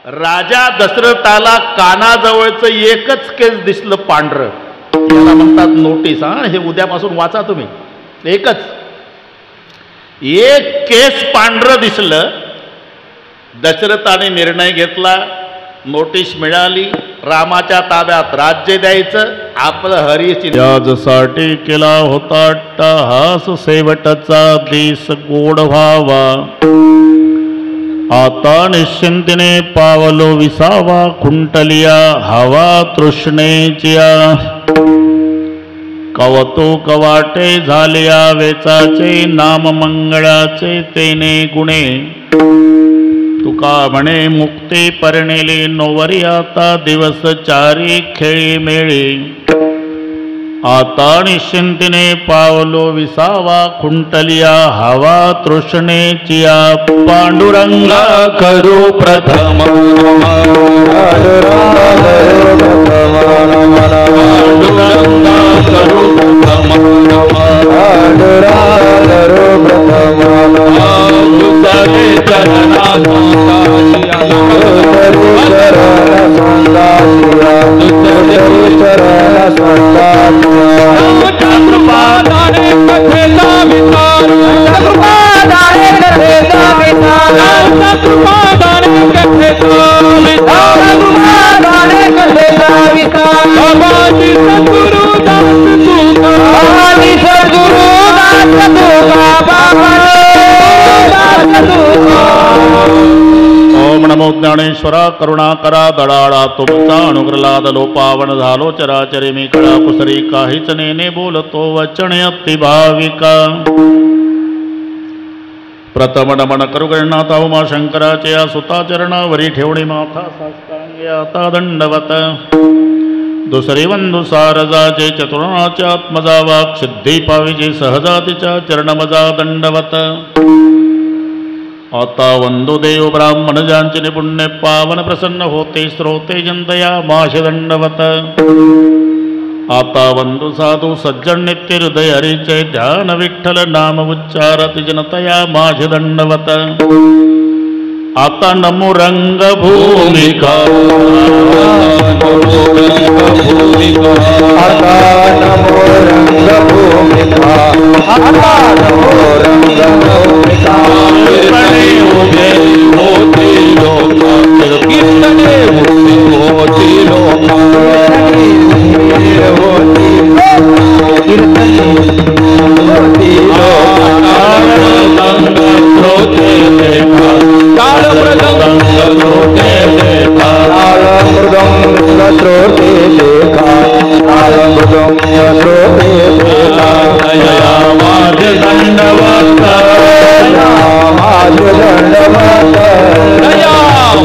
राजा दशरथाला कानाजवळचं एकच केस दिसलं पांढरं, याला म्हणतात नोटीस. हे उद्यापासून वाचा तुम्ही. एकच एक केस पांढरं दिसलं. दशरथाने निर्णय घेतला, नोटीस मिळाली, रामाच्या ताब्यात राज्य द्यायचं, आपलं हरीची याजसाठी केला होता अट्टहास, शेवटचा दिस गोड व्हावा. आता निश्चिंतीने पावलो विसावा, खुंटलिया हवा तृष्णेचिया. कवतुक वाटे झालिया वेचाचे, नाम मंगळाचे तेने गुणे. तुका म्हणे मुक्ती परणेली नोवरी, आता दिवस चारी खेळी मेळी. आता निश्चिंतीने पावलो विसावा, खुंटलिया हवा तृष्णेचिया. पांडुरंगा करू प्रथम, पांडुरंगा करू प्रथम, तुझे चरणा कृपादाने कथेचा विचार, कृपादाने कथेचा विचार, कृपादाने कथेचा विचार, कृपादाने कथेचा विचार. बाबाजी सद्गुरु दास तुका, बाबाजी सद्गुरु दास तुका, बाबाजी दास तुका. ओम नमो ज्ञानेश्वरा करुणाकरा दडाळा तुमचा अनुग्रलाद लोपावन झालो चराचरी मी कळा कुसरी काहीच नेने बोलतो वचन अति भाविका. प्रथम नमन करू गणनाथा उमा शंकराचे या सुता चरणावरी ठेवणी माथा साष्टांगे आता दंडवत. दुसरी वंदू सारजाचे चतुर्णाच्या आत्मजा वाक सिद्धी पाविजे सहजातीच्या चरणमजा दंडवत. आता वंदो देव ब्राह्मण ज्यांचे निपुण्य पावन प्रसन्न होते श्रोते जनतया माश दंडवत. आता वंदु साधू सज्जन नित्य हृदय हरीचे ध्यान विठ्ठल नाम उच्चारत जनतया माश दंडवत. आता नमो रंग भूमिका, आता नमो रंग भूमिका, आता नमो रंग भूमिका. कीर्तने उभे होती लोका, कीर्तने उभे होती लोका, कीर्तने होती लोका. श्रोते देखा काल मृदंग श्रोते देखा, काल मृदंग श्रोते देखा, काल मृदंग श्रोते देखा. दया माज दंडवत, दया माज दंडवत, दया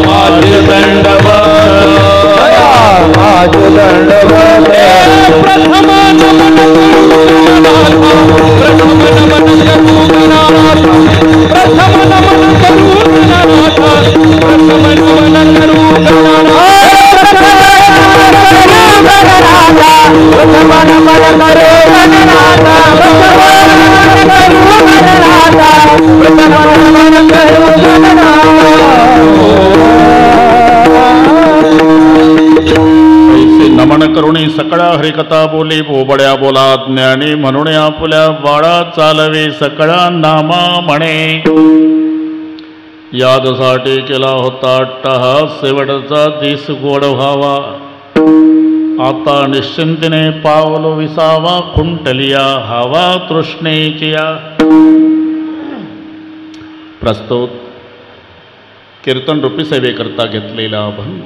माज दंडवत, दया माज दंडवत. प्रथम नमन करुणानाथा, प्रथम नमन करुणानाथा, प्रथम नमन करुणानाथा, प्रथम नमन करुणानाथा, प्रथम नमन करुणानाथा, प्रथम नमन करुणानाथा. ऐसे नमन करुणी सकळा हरिकथा बोली, बोबड्या बोला ज्ञानी म्हणून आपुल्या बाळा चालवे सकळा नामा म्हणे. यादसाठी केला होता अट्टहास, शेवटचा दिस गोड व्हावा. आता निश्चिंतीने पावलो विसावा, खुंटलिया हवा तृष्णेचिया. प्रस्तुत कीर्तन रूपी सेवेकरता घेतलेला अभंग.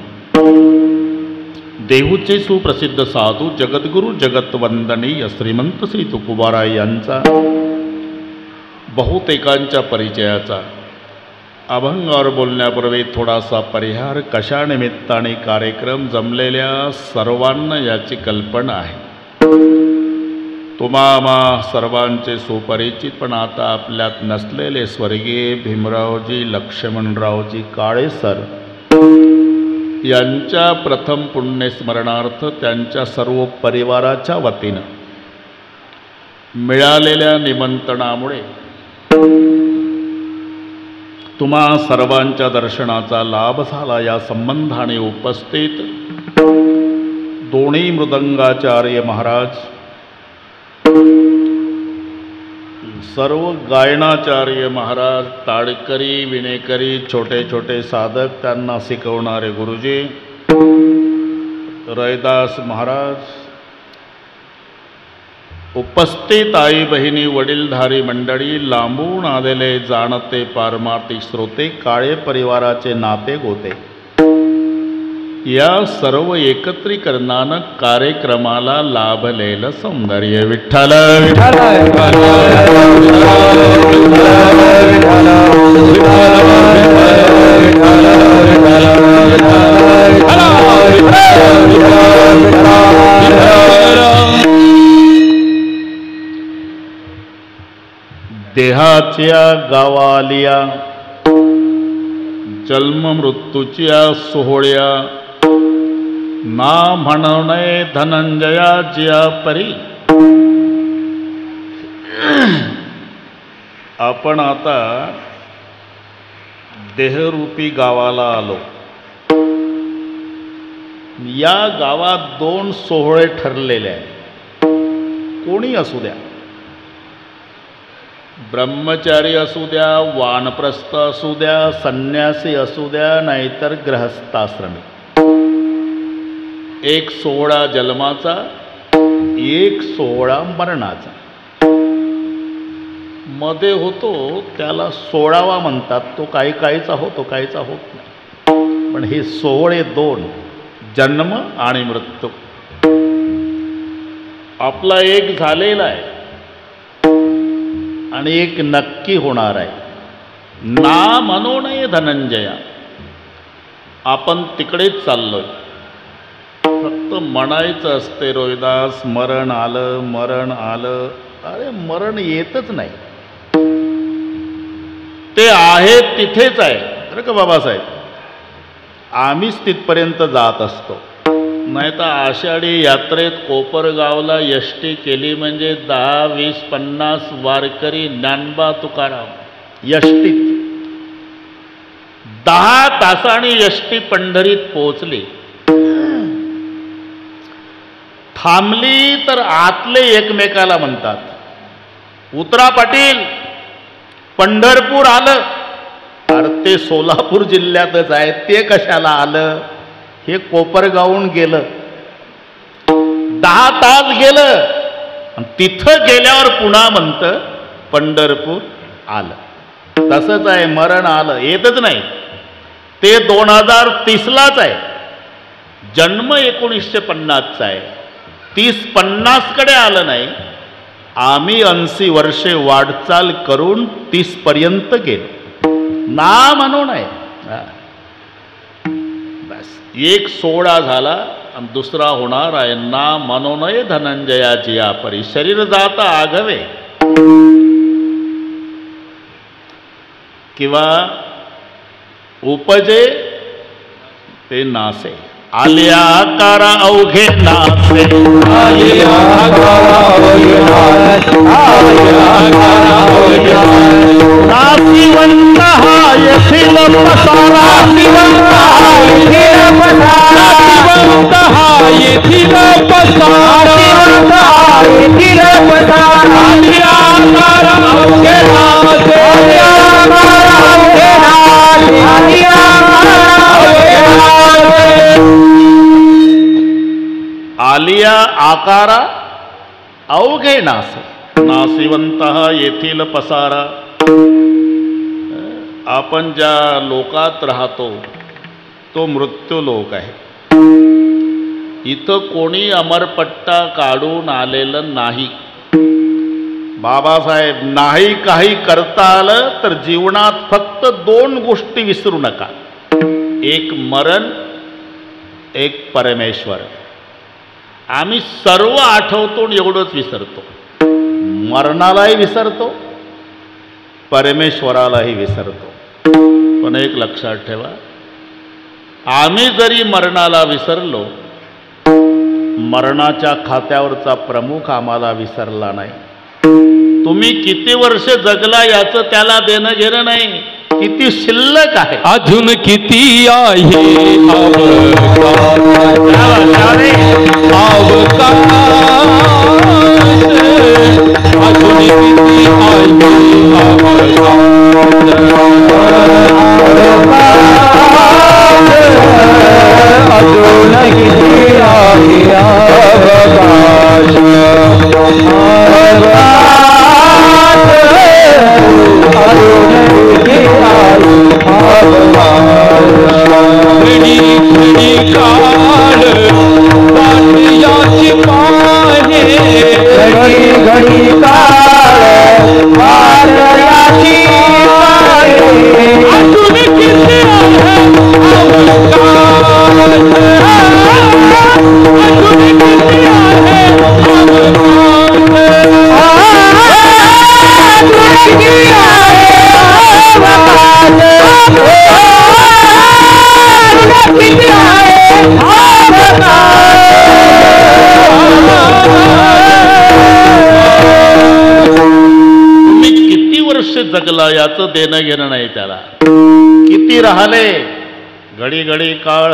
देहूचे सुप्रसिद्ध साधू जगद्गुरु जगतवंदनीय श्रीमंत श्री तुकोबाराय यांचा बहुतेकांच्या परिचयाचा अभंगावर बोलण्यापूर्वी थोडासा परिहार. कशा निमित्ताने कार्यक्रम जमलेल्या सर्वांना याची कल्पना आहे. तुम्हा सर्वांचे सुपरिचित पण आता आपल्यात नसलेले स्वर्गीय भीमरावजी लक्ष्मणरावजी काळे सर यांच्या प्रथम पुण्यस्मरणार्थ त्यांच्या सर्व परिवाराच्या वतीनं मिळालेल्या निमंत्रणामुळे तुम्हा सर्वांच्या दर्शनाचा लाभ झाला. या संबंधाने उपस्थित दोन्ही मृदंगाचार्य महाराज, सर्व गायनाचार्य महाराज, ताडकरी, विणेकरी, छोटे छोटे साधक, त्यांना शिकवणारे गुरुजी रैदास महाराज, उपस्थित आई बहिणी, वडीलधारी मंडळी, लांबून आलेले जाणते पारमार्थिक श्रोते, काळे परिवाराचे नाते गोते, या सर्व एकत्रीकरणानं कार्यक्रमाला लाभलेलं सौंदर्य. विठ्ठल विठ्ठल देहाच्या गावालिया, जन्म मृत्यूच्या सोहळ्या, ना म्हणणे धनंजयाच्या परी. आपण आता देहरूपी गावाला आलो. या गावात दोन सोहळे ठरलेले आहेत. कोणी असू द्या, ब्रह्मचारी असू द्या, वानप्रस्थ असू द्या, संन्यासी असू द्या, नाहीतर गृहस्थाश्रमी. एक सोहळा जन्माचा, एक सोहळा मरणाचा. मध्ये होतो त्याला 16वा म्हणतात. तो काही काहीचा होतो, काहीचा होत नाही. पण हे सोहळे दोन, जन्म आणि मृत्यू. आपला एक झालेला आहे आणि एक नक्की होणार आहे. ना म्हणू नये धनंजया. आपण तिकडेच चाललोय. फक्त म्हणायचं असते रोहिदास, मरण आलं, मरण आलं. अरे मरण येतच नाही, ते आहे तिथेच आहे. बरं का बाबासाहेब, आम्हीच तिथपर्यंत जात असतो. नाही तर आषाढी यात्रेत कोपरगावला यष्टी केली म्हणजे 10, 20, 50 वारकरी, ज्ञानबा तुकाराम यष्टीत. 10 तासांनी यष्टी पंढरीत पोहोचली. थांबली तर आतले एकमेकाला म्हणतात, उतरा पाटील, पंढरपूर आलं. अरे ते सोलापूर जिल्ह्यातच आहे, ते कशाला आलं? हे कोपरगावून गेलं, 10 तास गेलं, आणि तिथं गेल्यावर पुन्हा म्हणतं पंढरपूर आलं. तसंच आहे, मरण आलं, येतच नाही. ते 2030लाच आहे, जन्म 1950चा आहे. 30-50 कडे आलं नाही. आम्ही 80 वर्षे वाटचाल करून 30 पर्यंत गेलो. ना म्हणू नये. बस एक सोहळा झाला आणि दुसरा होणार आहे. ना म्हणू नये धनंजयाची या परी. शरीर जाता आघवे किंवा उपजे ते नासे. आलिया कारा अवघे नासे, आलिया कारा अवघे नासे, आलिया कारा अवघे नासे. नासिवंत हा येथील पसारा, नासिवंत हा येथील पसारा, नासिवंत हा येथील पसारा, नासिवंत हा येथील पसारा. आलिया कारा अवघे नासे, आलिया कारा अवघे नासे, आलिया कारा अवघे नासे. आलिया आकारा अवघे नासे, नासिवंत येथील पसारा. आपण ज्या लोकात राहतो तो मृत्यू लोक आहे. इथं कोणी अमरपट्टा काढून आलेलं नाही. बाबासाहेब, नाही काही करता आलं तर जीवनात फक्त 2 गोष्टी विसरू नका. एक मरण, एक परमेश्वर. आम्ही सर्व आठवतो आणि एवढंच विसरतो. मरणालाही विसरतो, परमेश्वरालाही विसरतो. पण एक लक्षात ठेवा, आम्ही जरी मरणाला विसरलो, मरणाच्या खात्यावरचा प्रमुख आम्हाला विसरला नाही. तुम्ही किती वर्ष जगला याचं त्याला देणं घेणं नाही. किती शिल्लक आहे, अजून किती आहे अवकाश, अजून किती आहे अजून किती आहे घडी घडी काळ वाटयाची पाहे, घडी घडी काळ वाटयाची पाहे, अजून किती आहे अवकाश, अजून किती आहे तुम्ही किती वर्ष जगला याचं देणं घेणं नाही त्याला. किती राहिले घडी घडी काळ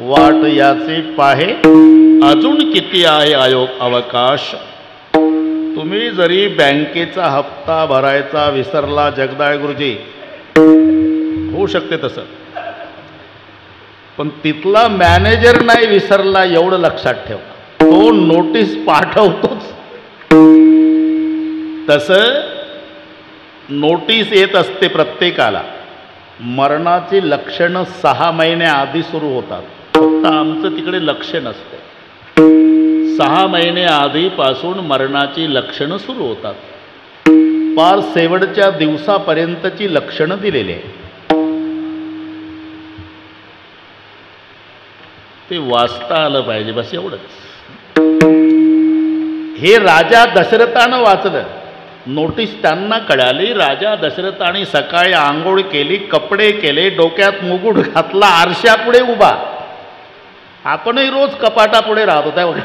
वाट याचे पाहे, अजून किती आहे अवकाश. तुम्ही जरी बँकेचा हप्ता भरायचा विसरला जगदाळे गुरुजी, होऊ शकते तसं, पण तिथला मॅनेजर नाही विसरला एवढं लक्षात ठेवा. तो नोटीस पाठवतोच. तसं नोटीस येत असते प्रत्येकाला. मरणाची लक्षणं 6 महिन्याआधी सुरू होतात. फक्त आमचं तिकडे लक्ष नसते. 6 महिने आधीपासून मरणाची लक्षणं सुरू होतात. पार शेवटच्या दिवसापर्यंतची लक्षणं दिलेली आहे. ते वाचता आलं पाहिजे, बस एवढंच. हे राजा दशरथानं वाचलं. नोटीस त्यांना कळाली. राजा दशरथाने सकाळी आंघोळ केली, कपडे केले, डोक्यात मुकुट घातला, आरशापुढे उभा. आपणही रोज कपाटापुढे राहतो त्यावेळी.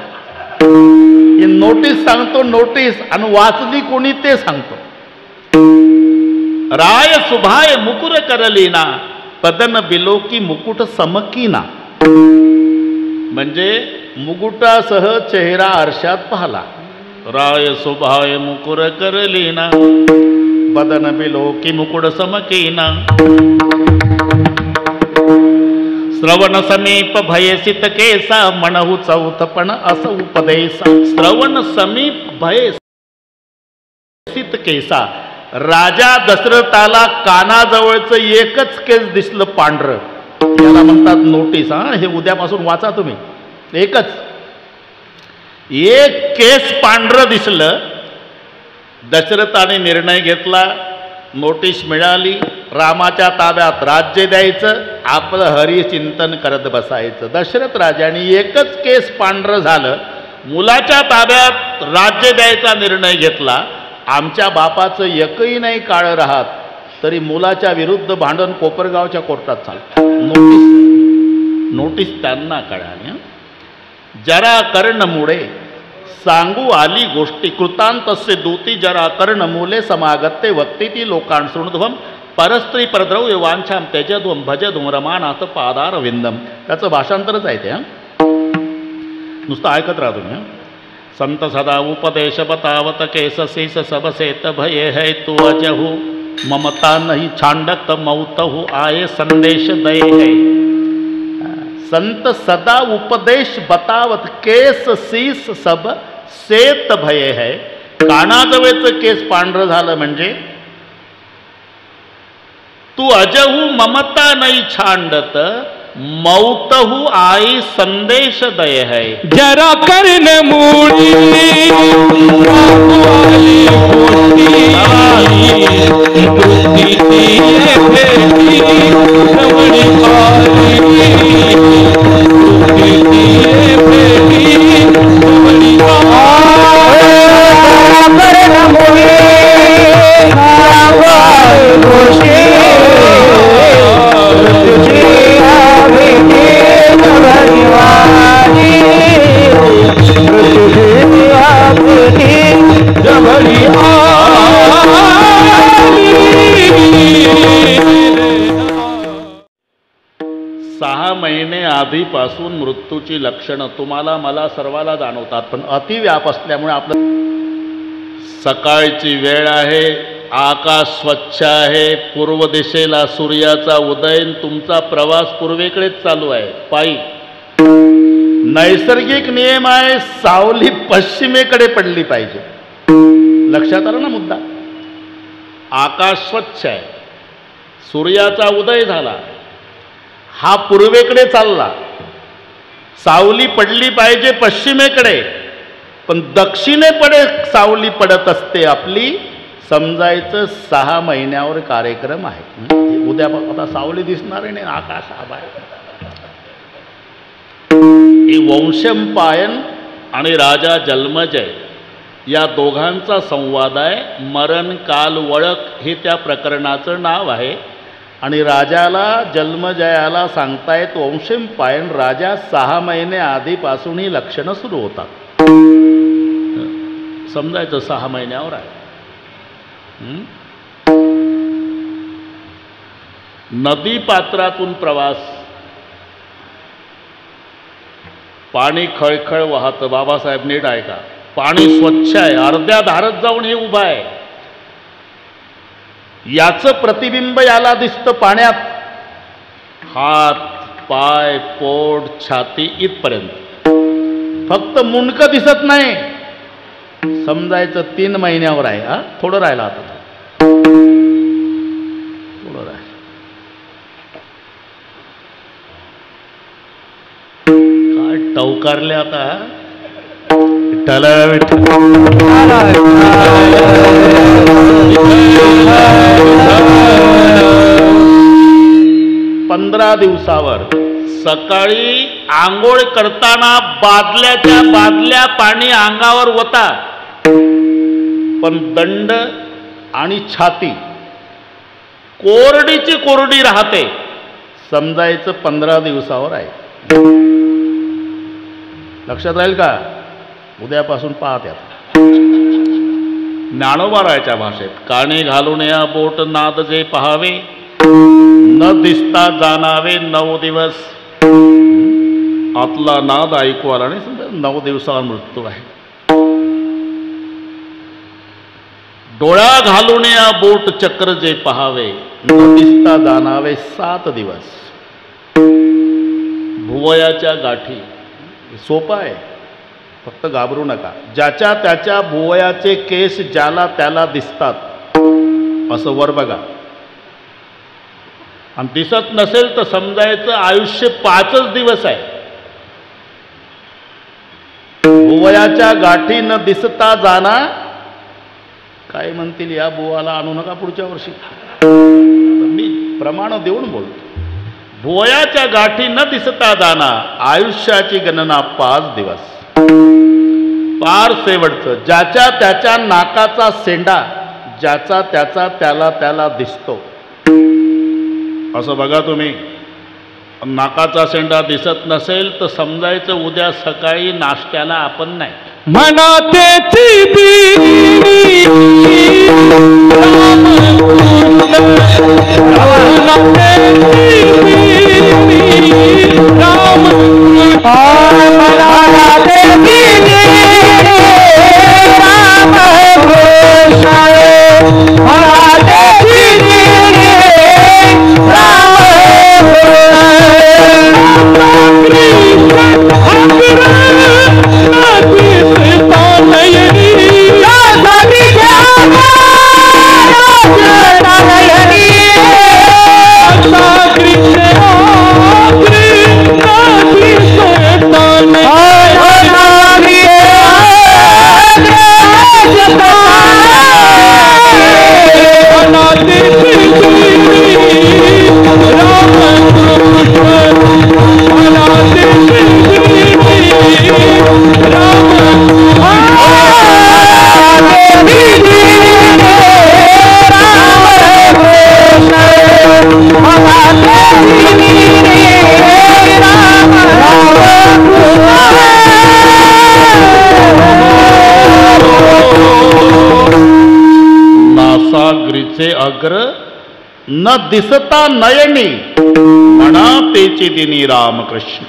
ही नोटीस सांगतो, नोटीस, आणि वाचली कोणी ते सांगतो. राय सुभाय मुकुर करलीना, पदन बिलोकी मुकुट समकीना. म्हणजे मुकुटासह चेहरा आरशात पाहला. राय सुभाय मुकुर करलीना, बदन बिलोकी मुकुट समकीना. श्रवण समीप भयसित केसा, म्हणहु चौथपण अस उपदेसा. श्रवण समीप भयसित केसा. राजा दशरथाला कानाजवळचं एकच केस दिसलं पांढरं. याला म्हणतात नोटीस. हे उद्यापासून वाचा तुम्ही. एकच एक केस पांढरं दिसलं. दशरथाने निर्णय घेतला. नोटीस मिळाली. रामाच्या ताब्यात राज्य द्यायचं, आपलं हरिचिंतन करत बसायचं. दशरथ राजाने एकच केस पांढरं झालं. मुलाच्या ताब्यात राज्य द्यायचा निर्णय घेतला. आमच्या बापाचं एकही नाही काळं राहत, तरी मुलाच्या विरुद्ध भांडण कोपरगावच्या कोर्टात चालतं. नोटीस त्यांना कळाली. जरा कर्णमुळे सांगू आली गोष्टी, कृतांतस्य दूती जरा कर्णमूले समागत्ते वक्ती ती लोकांन शृणुध्वम परस्त्री परद्रव्य वांछाम त्यजध्वम भजध्वम रमानाथ पादार विंदम. त्याचं भाषांतरच आहे ते. नुसतं ऐकत राहा तुम्ही. संत सदा उपदेश बतावत केस शीस सब सेत भये है तू अजहू ममता नहीं छांडत मौतहु आये संदेश दये है. संत सदा उपदेश बतावत केस शीस सब सेत भये है. कानाजवळचं केस पांढरं झालं म्हणजे तू अजहू ममता नहीं छांडत मौतहु आई संदेश दय है. जरा कर्ण मूड़ी महिने आधीपासून मृत्यूची लक्षणं तुम्हाला मला सर्वाला जाणवतात, पण अतिव्याप असल्यामुळे आपलं सकाळची वेळ आहे, आकाश स्वच्छ आहे, पूर्व दिशेला सूर्याचा उदय, तुमचा प्रवास पूर्वेकडेच चालू आहे पायी. नैसर्गिक नियम आहे, सावली पश्चिमेकडे पडली पाहिजे. लक्षात आलं ना मुद्दा? आकाश स्वच्छ आहे, सूर्याचा उदय झाला, हा पूर्वेकडे चालला, सावली पडली पाहिजे पश्चिमेकडे, पण दक्षिणेकडे सावली पडत असते आपली. समजायचं 6 महिन्यावर कार्यक्रम आहे. उद्या आता सावली दिसणार नाही, आकाश आभाळ. ही वंशंपायन आणि राजा जन्मजय या दोघांचा संवाद आहे. मरण काल वळख हे त्या प्रकरणाचं नाव आहे. आणि राजाला जन्मजयाला सांगतायत वंशंपायन राजा 6 महिने आधीपासून ही लक्षणं सुरू होतात. समजायचं 6 महिन्यावर आहे. नदी पात्रातून प्रवास, पाणी खळखळ वाहतं. बाबासाहेब नीट ऐका, पाणी स्वच्छ आहे, अर्ध्या धारत जाऊन हे उभं आहे. याचं प्रतिबिंब याला दिसतं पाण्यात. हात, पाय, पोट, छाती इथपर्यंत. फक्त मुंडकं दिसत नाही. समजायचं 3 महिन्यावर आहे. हा थोडं राहिलं, आता थोडं राहिलं. काय टवकारले आता. विठ्ठल 15 दिवसावर सकाळी आंघोळ करताना बादल्याच्या बादल्या पाणी अंगावर होतात, पण दंड आणि छाती कोरडीची कोरडी राहते. समजायचं 15 दिवसावर आहे. लक्षात राहील का? उद्यापासून पाहत यात. ज्ञानोबारायच्या भाषेत, काणी घालून या बोट नाद जे पहावे, न दिसता जाणावे 9 दिवस. आतला नाद ऐकू आला नाही, समजा 9 दिवसावर मृत्यू आहे. डोळा घालून या बोट चक्र जे पहावे, न दिसता जाणावे 7 दिवस. भुवयाच्या गाठी, सोपा आहे, फक्त घाबरू नका. ज्याच्या त्याच्या भुवयाचे केस ज्याला त्याला दिसतात, असं वर बघा. आणि दिसत नसेल तर समजायचं आयुष्य 5च दिवस आहे. भुवयाच्या गाठी न दिसता जाना. काय म्हणतील, या बुवाला आणू नका पुढच्या वर्षी. मी प्रमाण देऊन बोलतो. भुवयाच्या गाठी न दिसता जाना, आयुष्याची गणना 5 दिवस. पार शेवटचं, ज्याच्या त्याच्या नाकाचा सेंडा ज्याचा त्याचा त्याला त्याला दिसतो. असं बघा तुम्ही, नाकाचा शेंडा दिसत नसेल तर समजायचं उद्या सकाळी नाश्त्याला आपण नाही. मनातेची बीवी अग्र न दिसता नयनी, म्हणा तेची दिनी रामकृष्ण.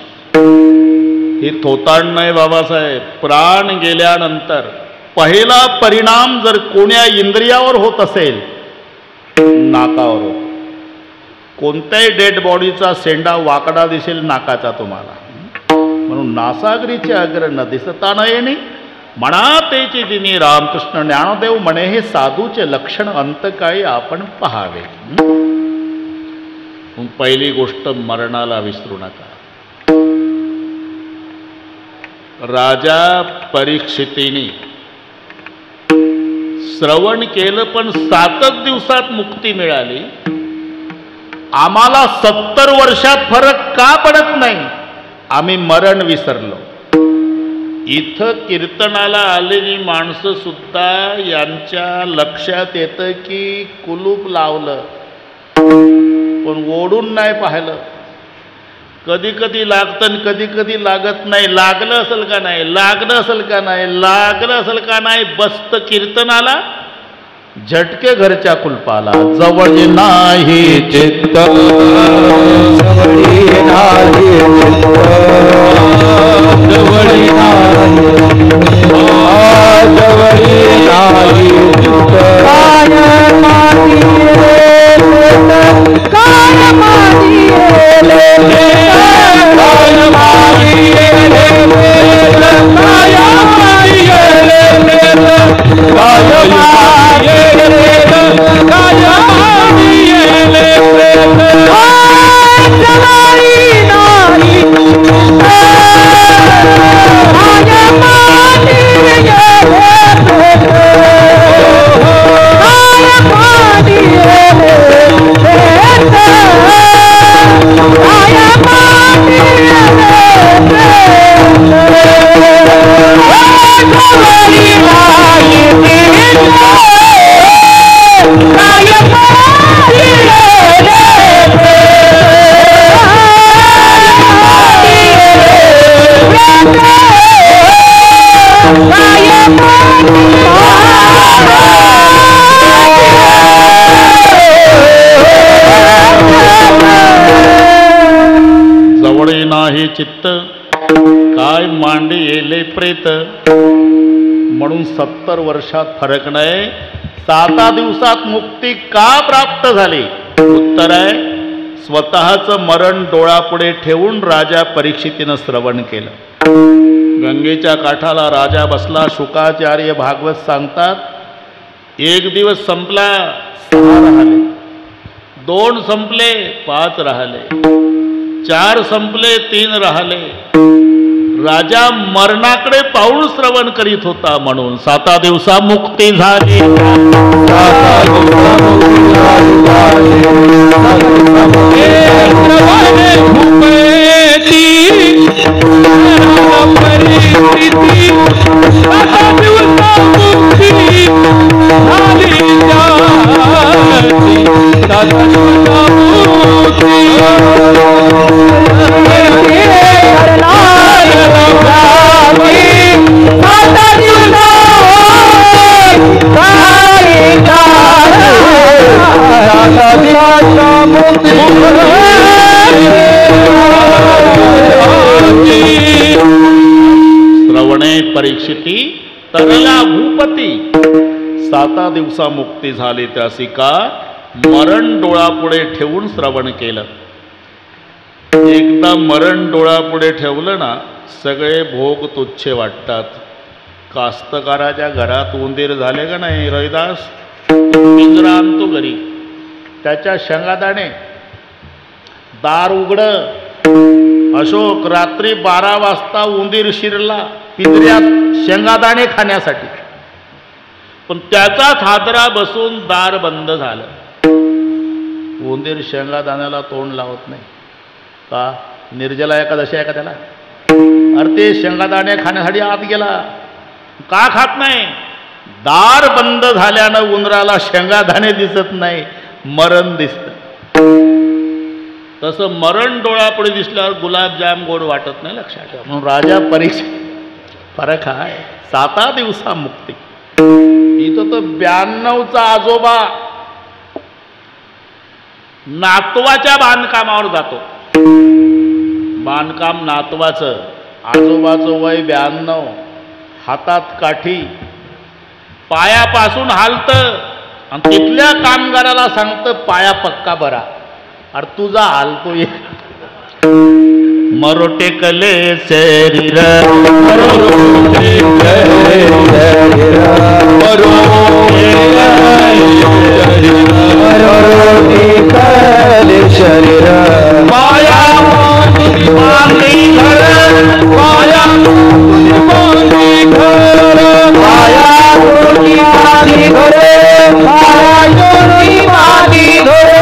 हे थोतांड नाही बाबासाहेब. प्राण गेल्यानंतर पहिला परिणाम जर कोण्या इंद्रियावर होत असेल, नाकावर होत. कोणत्याही डेड बॉडीचा शेंडा वाकडा दिसेल नाकाचा तुम्हाला. म्हणून नासागरीचे अग्र न दिसता न येणे, म्हणा तेची दिनी रामकृष्ण. ज्ञानदेव म्हणे हे साधूचे लक्षण अंतकाळी आपण पहावे. पहिली गोष्ट मरणाला विसरू नका. राजा परीक्षितीने श्रवण केलं पण 7च दिवसात मुक्ती मिळाली. आम्हाला 70 वर्षात फरक का पडत नाही? आम्ही मरण विसरलो. इथं कीर्तनाला आलेली माणसं सुद्धा यांच्या लक्षात येतं की कुलूप लावलं पण ओढून नाही पाहिलं. कधी कधी लागतं आणि कधी कधी लागत नाही. लागलं असेल का नाही, लागलं असेल का नाही, लागलं असेल का नाही. बसतं कीर्तनाला, झटके घरच्या कुलपाला. जवळ नाही चित्त, जवळी नाही जवळी नाही जवळी नाही काय माती काय माती चित्त काय मांडी येले प्रेत. म्हणून 70 वर्षात फरक नाही. 7 दिवसात मुक्ती का प्राप्त झाली? उत्तर आहे स्वतःचं मरण डोळ्यापुढे ठेवून राजा परीक्षितीनं श्रवण केलं. गंगेच्या काठाला राजा बसला. शुकाचार्य भागवत सांगतात 1 दिवस संपला 6 राहिले, 2 संपले 5 राहिले, 4 संपले 3 राहिले. राजा मरणाकडे पाऊल श्रवण करीत होता. म्हणून 7 दिवसा मुक्ती झाली. श्रवणे परीक्षिती तरला भूपती. 7 दिवसा मुक्ती झाली. त्यासी का मरण डोळापुढे ठेवून श्रवण केलं. एकदा मरण डोळापुढे ठेवलं ना सगळे भोग तुच्छ वाटतात. कास्तकाराच्या घरात उंदीर झाले का नाही रविदास, पिंजरा आणतो घरी, त्याच्या शेंगादाणे दार उघड. अशोक रात्री 12 वाजता उंदीर शिरला पिंजऱ्यात शेंगादाणे खाण्यासाठी, पण त्याचाच हादरा बसून दार बंद झालं. उंदीर शेंगादाण्याला तोंड लावत नाही का? निर्जला एकादशी आहे का त्याला? अरे ते शेंगादाणे खाण्यासाठी आत गेला. का खात नाही? दार बंद झाल्यानं उंदराला शेंगादाणे दिसत नाही, मरण दिसतं. तसं मरण डोळ्यापुढे दिसल्यावर गुलाबजाम गोड वाटत नाही, लक्षात ठेवा. म्हणून राजा परीक्षा फरक आहे. 7 दिवसा मुक्ती. इथं तो 92चा आजोबा नातवाच्या बांधकामावर जातो. बांधकाम नातवाचं, आजोबाचं वय 92, हातात काठी, पायापासून हालतं आणि तिथल्या कामगाराला सांगतं पाया पक्का बरा. अरे तुझा हालतो ये. मरोटे कले शरीर शरीर पाया माती घर पाया माती घर पाया माती घर पाया माती घर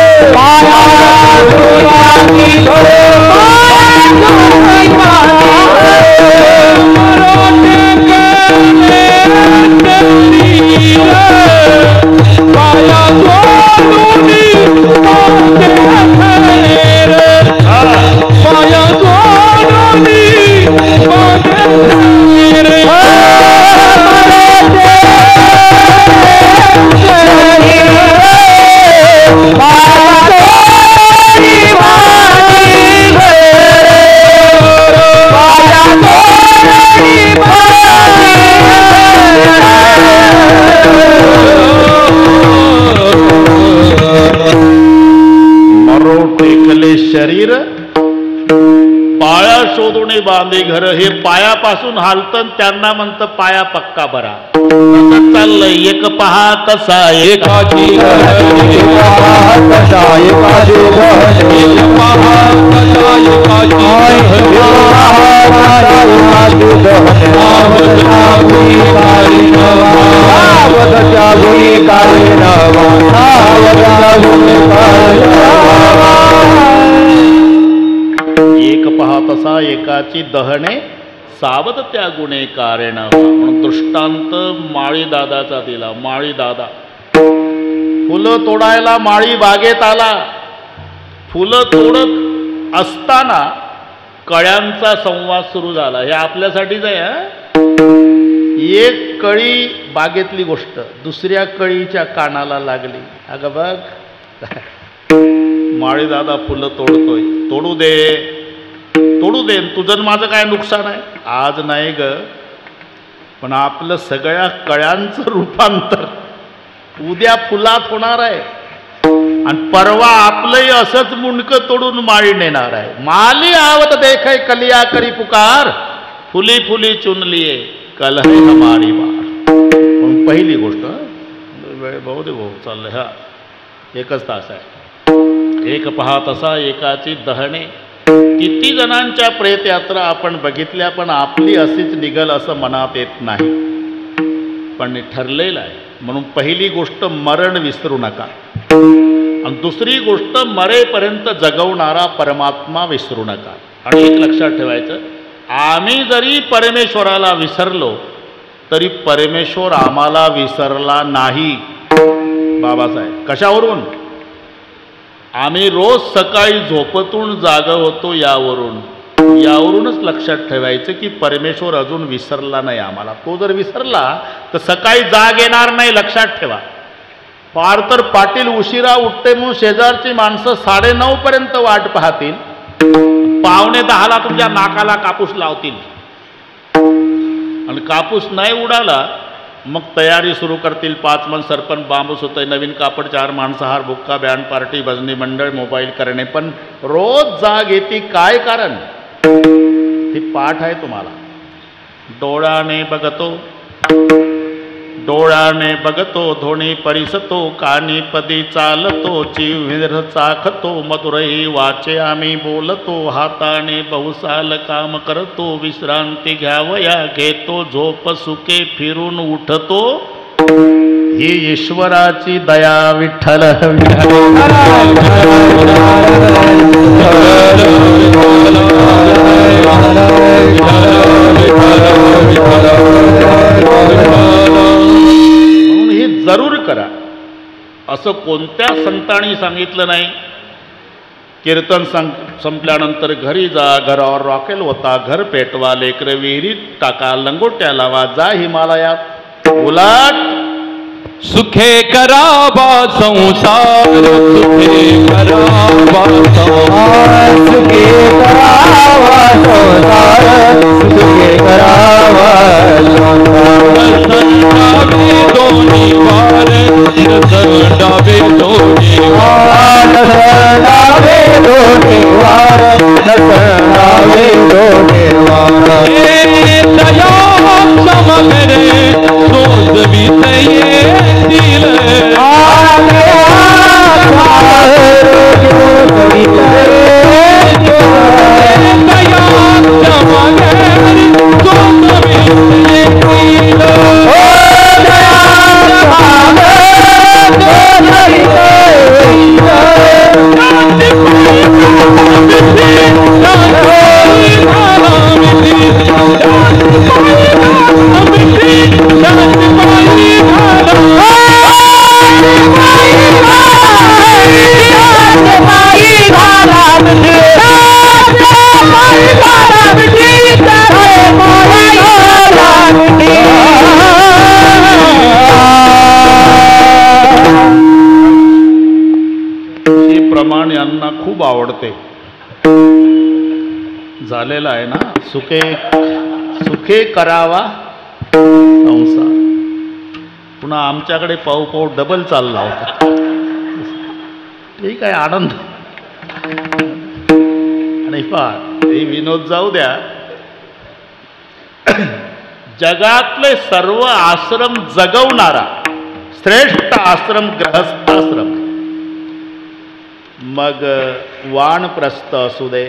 शरीर पाया शोधून बांधे घर. हे पायापासून हालतं त्यांना म्हणतं पाया पक्का बरा. चाललंय एक पहा कसा एकाची एक पहा तसा एकाची दहणे सावध त्या गुणे कारण. म्हणून दृष्टांत माळी दादाचा दिला. माळी दादा फुलं तोडायला माळी बागेत आला. फुलं तोडत असताना कळ्यांचा संवाद सुरू झाला. हे आपल्यासाठीच आहे. एक कळी बागेतली गोष्ट दुसऱ्या कळीच्या कानाला लागली. अगं बघ माळी दादा फुलं तोडतोय. तोडू दे तोडू दे, तुझं माझं काय नुकसान आहे. आज नाही ग, पण आपलं सगळ्या कळ्यांचं रूपांतर उद्या फुलात होणार आहे आणि परवा आपलंही असंच मुंडकं तोडून माळी नेणार आहे. माली आवत देखै कलिया करी पुकार, फुली फुली चुनलिये कल है हमारी बार. पण पहिली गोष्ट वेळ भाऊ दे भाऊ चाललंय. हा एकच तास आहे. एक पहा तसा एकाची दहणे. किती जणांच्या प्रेतयात्रा आपण बघितल्या, पण आपली अशीच निघल असं मनात येत नाही. पण ठरलेलं आहे. म्हणून पहिली गोष्ट मरण विसरू नका आणि दुसरी गोष्ट मरेपर्यंत जगवणारा परमात्मा विसरू नका. आणि एक लक्षात ठेवायचं, आम्ही जरी परमेश्वराला विसरलो तरी परमेश्वर आम्हाला विसरला नाही. बाबासाहेब कशावरून? आम्ही रोज सकाळी झोपेतून जागा होतो यावरूनच लक्षात ठेवायचं की परमेश्वर अजून विसरला नाही आम्हाला. तो जर विसरला तर सकाळी जाग येणार नाही. लक्षात ठेवा. फार तर पाटील उशिरा उठते म्हणून शेजारची माणसं 9:30 पर्यंत वाट पाहतील. 9:45ला तुमच्या नाकाला कापूस लावतील आणि कापूस नाही उडाला मग तयारी सुरू करतील. 5 मन सरपंच बांबूस होतंय, नवीन कापड, 4 मांसाहार, बुक्का, बँड पार्टी, भजनी मंडळ, मोबाईल करणे. पण रोज जाग येते. काय कारण? ही पाठ आहे तुम्हाला. डोळ्याने बघतो धोणी परिसतो, कानी पदी चालतो, जिव्हेर चाखतो, मधुरही वाचे आम्ही बोलतो, हाताने बहुसाल काम करतो, विश्रांती घ्यावया घेतो, झोप सुके फिरून उठतो, ही ईश्वराची दया विठ्ठल. जरूर करा. असं कोणत्या संतांनी सांगितलं नाही. कीर्तन संपल्यानंतर घरी जा, घरावर रॉकेल होता, घर पेटवा, लेकर विहिरीत टाका, लंगोट्या लावा, जा हिमालयात. उलट सुखे करावा संसार सुखे करावा संसार सुखे करावा संसार सुखे करावा संसार संडावे दोन्ही वार संडावे दोन्ही वार नसनावे दोन्ही वार नसनावे दोन्ही वार दया समगरे सोज वितये दिल प्रमाण यांना खूप आवडते. झालेला आहे ना, सुखे सुखे करावा संसार. पुन्हा आमच्याकडे पाऊ पाऊ डबल चालला होता. ठीक आहे, आनंद. आणि पहा, हे विनोद जाऊ द्या. जगातले सर्व आश्रम जगवणारा श्रेष्ठ आश्रम ग्रहस्थाश्रम. मग वानप्रस्थ असू दे,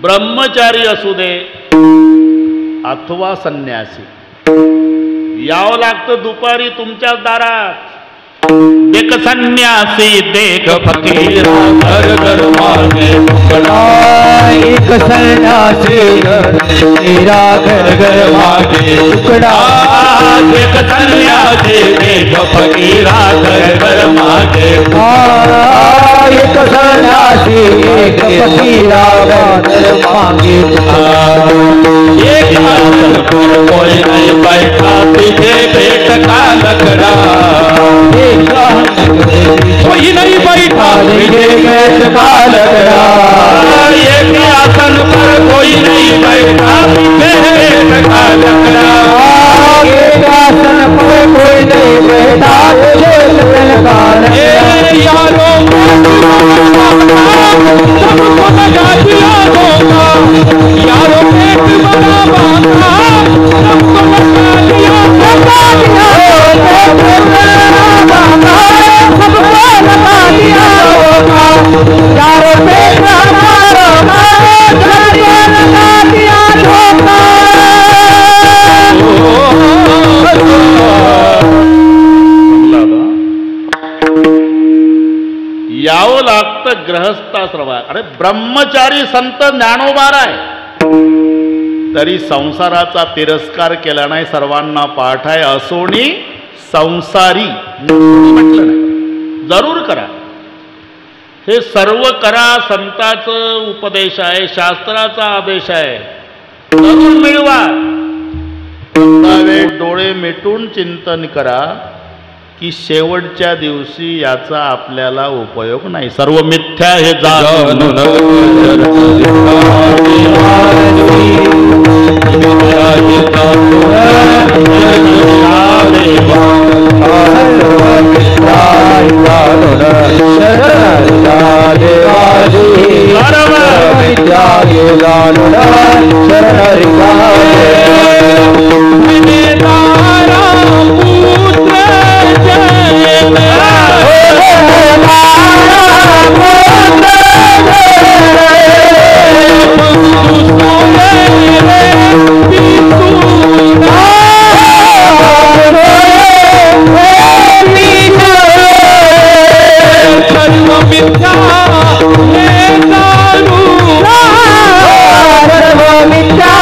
ब्रह्मचारी असू दे, अथवा संन्यासी, यावं लागतं दुपारी तुमच्या दारात. देख संन्यासी देख फकीरा घर घर मागे तुकडा. एक संन्यासी तेरा घर घर मागे तुकडा. देख संन्यासी देख फकीरा घर घर मागे. एक संन्यासी एक फकीरा घर मागे तुकडा. एक आसन पर कोई नहीं बैठा, तुझे भेंट का लकड़ा. कोई नहीं बैठा तुझे भेंट का लकड़ा. एक आसन पर कोई नहीं बैठा, तुझे भेंट का लकड़ा. एक आसन पर कोई नहीं बैठा, तुझे भेंट का लकड़ा. यारो सबको लगा दिया होगा, यारो पेट बड़ा बांधा सबको लगा दिया होगा. सबको लगा दिया होगा, यारो पेट हमारा सबको लगा दिया होगा. यावं लागतं ग्रहस्थाश्रमात. अरे ब्रह्मचारी संत ज्ञानोबा आहे, तरी संसाराचा तिरस्कार केला नाही. सर्वांना पाठ आहे असोनी संसारी म्हटलं नाही, जरूर करा. हे सर्व करा, संताचं उपदेश आहे, शास्त्राचा आदेश आहे, जरूर मिळवा. वेळ डोळे मिटून चिंतन करा की शेवटच्या दिवशी याचा आपल्याला उपयोग नाही. सर्व मिथ्या हे जाणून मिथ्या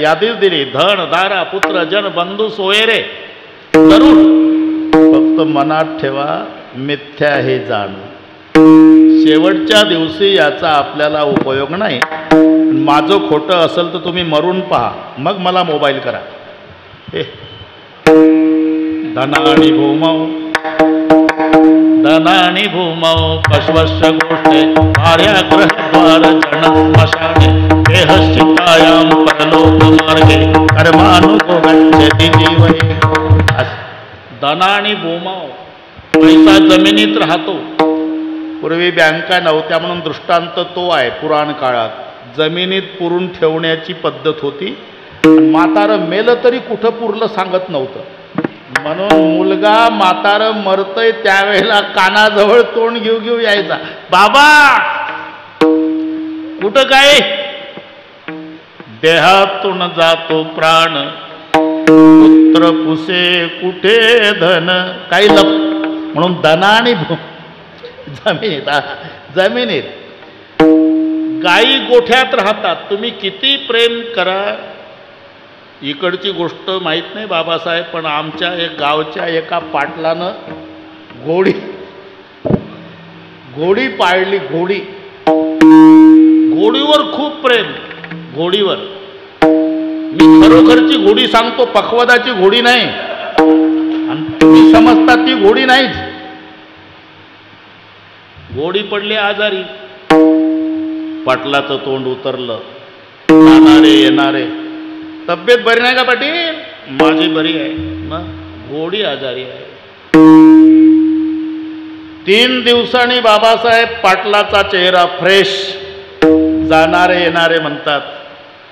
यादीच दिली, धन दारा पुत्र जन बंधू सोयरे जरूर, फक्त मनात ठेवा मिथ्या हे जाणू. शेवटच्या दिवशी याचा आपल्याला उपयोग नाही. माझं खोटं असेल तर तुम्ही मरून पहा, मग मला मोबाईल करा. हे धनानी भूमौ धनानी भूमौ पश्वश्च गोष्टे भार्या ग्रहद्वार जन स्मशाने देहश्चितायां परलोक मार्गे कर्मानुगो गच्छति जीवने. धनानी भूमौ, पैसा जमिनीत राहतो. पूर्वी बँका नव्हत्या म्हणून दृष्टांत तो आहे. पुराण काळात जमिनीत पुरून ठेवण्याची पद्धत होती. म्हातारं मेलं तरी कुठं पुरलं सांगत नव्हतं, म्हणून मुलगा म्हातारं मरतय त्यावेळेला कानाजवळ तोंड घेऊ घेऊ यायचा, बाबा कुठं काय, देहातून जातो प्राण, पुत्र पुसे कुठे धन, काही लप. म्हणून धनानी जमिनीत जमिनीत गायी गोठ्यात राहतात. तुम्ही किती प्रेम करा, इकडची गोष्ट माहीत नाही बाबासाहेब, पण आमच्या एक गावच्या एका पाटलानं घोडी पाळली. घोडीवर खूप प्रेम, घोडीवर. मी खरोखरची घोडी सांगतो, पखवादाची घोडी नाही. आणि तुम्ही समजता ती घोडी नाहीच. घोडी पडली आजारी, पाटलाचं तोंड उतरलं, जाणारे येणारे, तब्येत बरी नाही का पाटील? माझी बरी आहे. मग घोडी आजारी आहे. 3 दिवसांनी बाबासाहेब पाटलाचा चेहरा फ्रेश. जाणारे येणारे म्हणतात,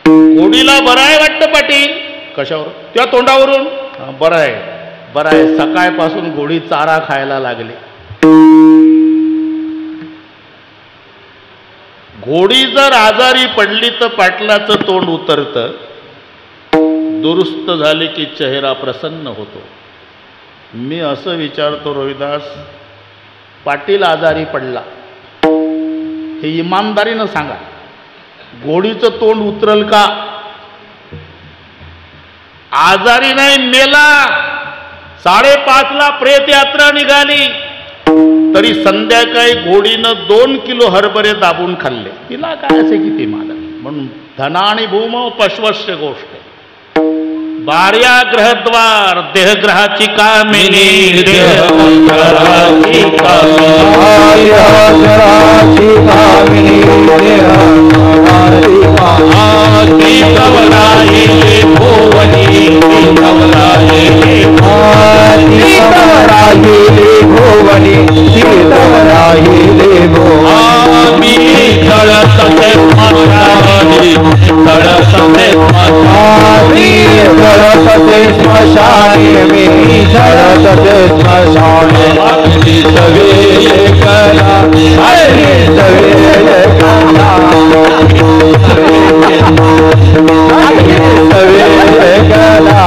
घोडीला बरं आहे वाटतं पाटील. कशावर? त्या तोंडावरून. बरं आहे बरं आहे. सकाळपासून घोडी चारा खायला लागली. घोडी जर आजारी पडली तर पाटलाचं तोंड उतरतं, दुरुस्त झाली की चेहरा प्रसन्न होतो. मी असं विचारतो रोहिदास, पाटील आजारी पडला, हे इमानदारीनं सांगा, घोडीचं तोंड उतरल का? आजारी नाही, मेला. 5:30ला प्रेत यात्रा निघाली, तरी संध्याकाळी घोडीनं 2 किलो हरभरे दाबून खाल्ले. तिला काय असे किती मालक. म्हणून धनानी भूमौ पश्वस्य गोष्ट. भार्या ग्रहद्वार देहग्रहाची कामिनी, देहग्रहाची कामिनी, स्मशाने में झड़ते स्मशाने अग्नि सवेरे कला, अग्नि सवेरे कला, अग्नि सवेरे कला.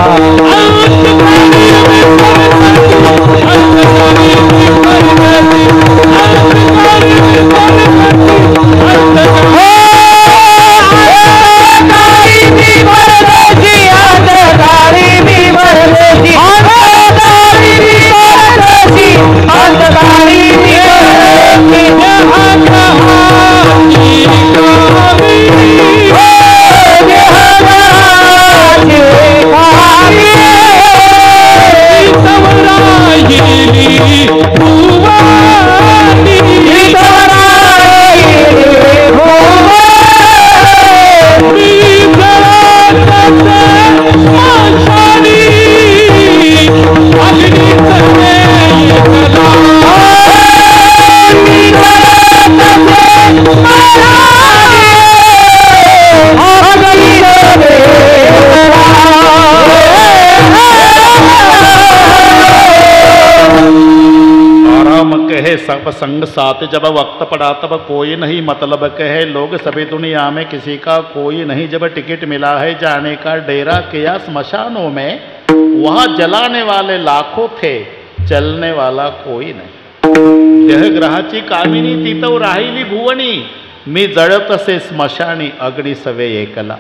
सब संग साथ जब वक्त पड़ा तब कोई नहीं मतलब कहे, लोग सभी दुनिया में किसी का कोई नहीं. जब टिकट मिला है जाने का, डेरा किया स्मशानों में, वहाँ जलाने वाले लाखों थे, चलने वाला कोई नहीं. देहग्रहाची कामिनी तिथं राहिली भुवनी, मी जळत असे स्मशानी, अग्नी सवे एकला.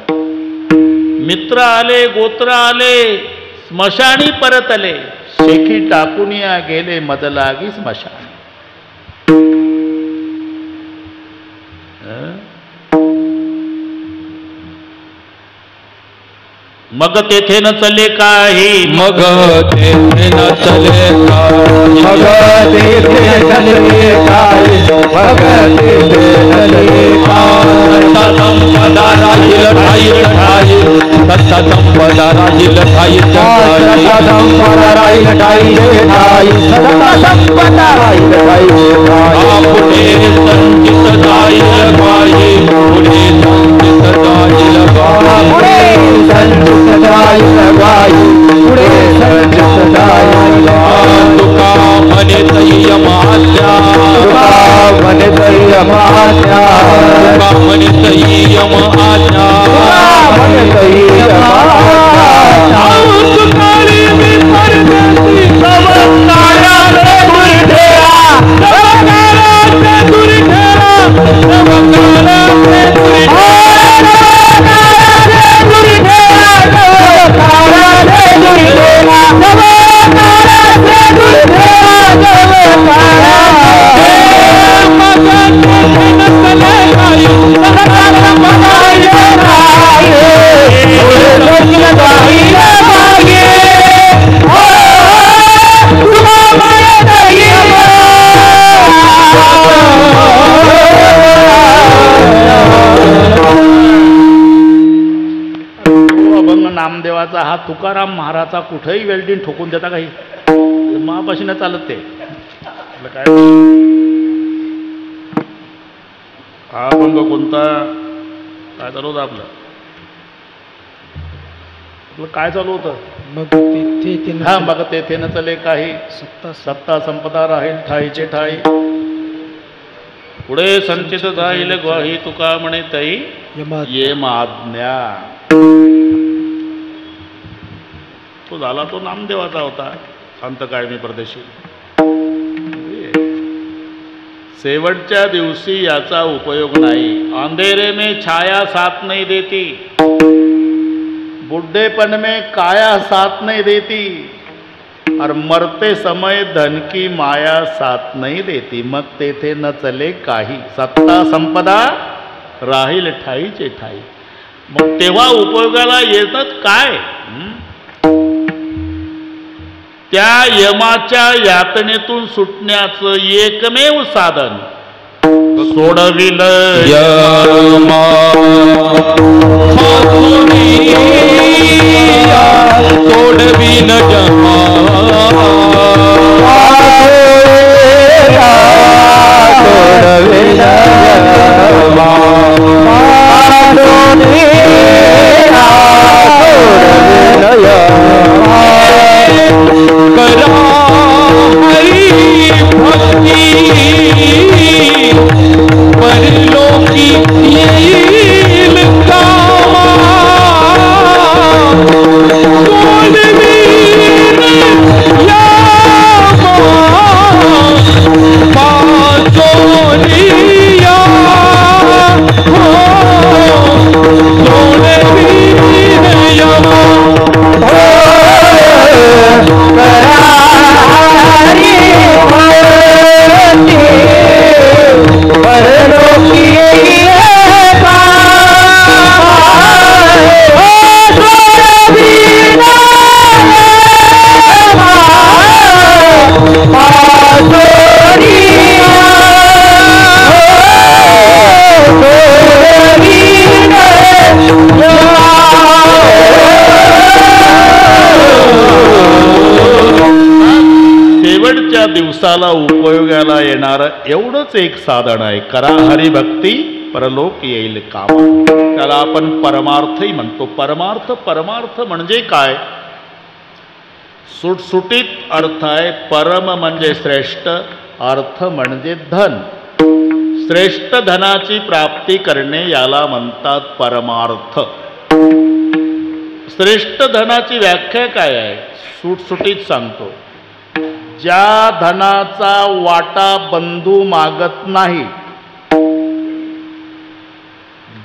मित्र आले, गोत्र आले, स्मशानी परतले, शेकी टाकूनिया गेले मजलागी स्मशान. मग तेथे न चले काही, मग तेथे न चले काही, मग तेथे चले काही, मग तेथे चले काही. संपदा राहील ठाई ठाई, सत्ता संपदा राहील ठाई ठाई, संपदा राहील ठाई ठाई, संपदा राहील ठाई ठाई. पुढे संचित जाईल काही, पुढे संचित जाईल काही, पुढे संचित जाईल काही, पुढे संचित जाईल. तुका म्हणे संयमाच्या, तुका म्हणे संयमाच्या, तुका म्हणे संयमाच्या, म्हणे संयमाच्या. तुकाळी मी परदेशी नवकाराने दूर ठेवा, नवकाराने दूर ठेवा, नवकाराने दूर ठेवा. नामदेवाचा हा तुकाराम महाराजचा कुठेही वेल्डिंग ठोकून देता काही महापाशी न चालत ते काय. हा अभंग कोणता काय चालू होतं आपलं काय चालू होतं. मग तेथे हा मग तेथे न चले काही, सत्ता संपदा राहील ठाईचे ठाई, पुढे संचित जाईल ग्वाही, तुका म्हणे तई ये माज्ञा. तो झाला तो नामदेवाचा होता संत काळमी परदेशी. शेवटच्या दिवशी याचा उपयोग नाही. अंधेरे में छाया साथ नहीं देती, बुढ़ेपन में काया साथ नहीं देती, और मरते समय धन की माया साथ नहीं देती. मग तेथे न चले काही, सत्ता संपदा राहील ठाईचे ठाई. मग तेव्हा उपयोगाला येतात काय. त्या यमाच्या यातनेतून सुटण्याचं एकमेव साधन सोडविल यमा सोडविल यमा, करा हरी भक्ती परलोकी येईल कामा. सोडवीन यामा पाचोनिया, सोडवीन यामा दिवसाला उपयोगाला येणारं एवढंच एक साधन आहे. करा हरिभक्ती परलोक येईल काम. त्याला आपण परमार्थही म्हणतो. परमार्थ परमार्थ म्हणजे काय. सुटसुटीत अर्थ आहे. परम म्हणजे श्रेष्ठ, अर्थ म्हणजे धन. श्रेष्ठ धनाची प्राप्ती करणे याला म्हणतात परमार्थ. श्रेष्ठ धनाची व्याख्या काय आहे सुटसुटीत सांगतो. ज्या धनाचा वाटा बंधू मागत नाही,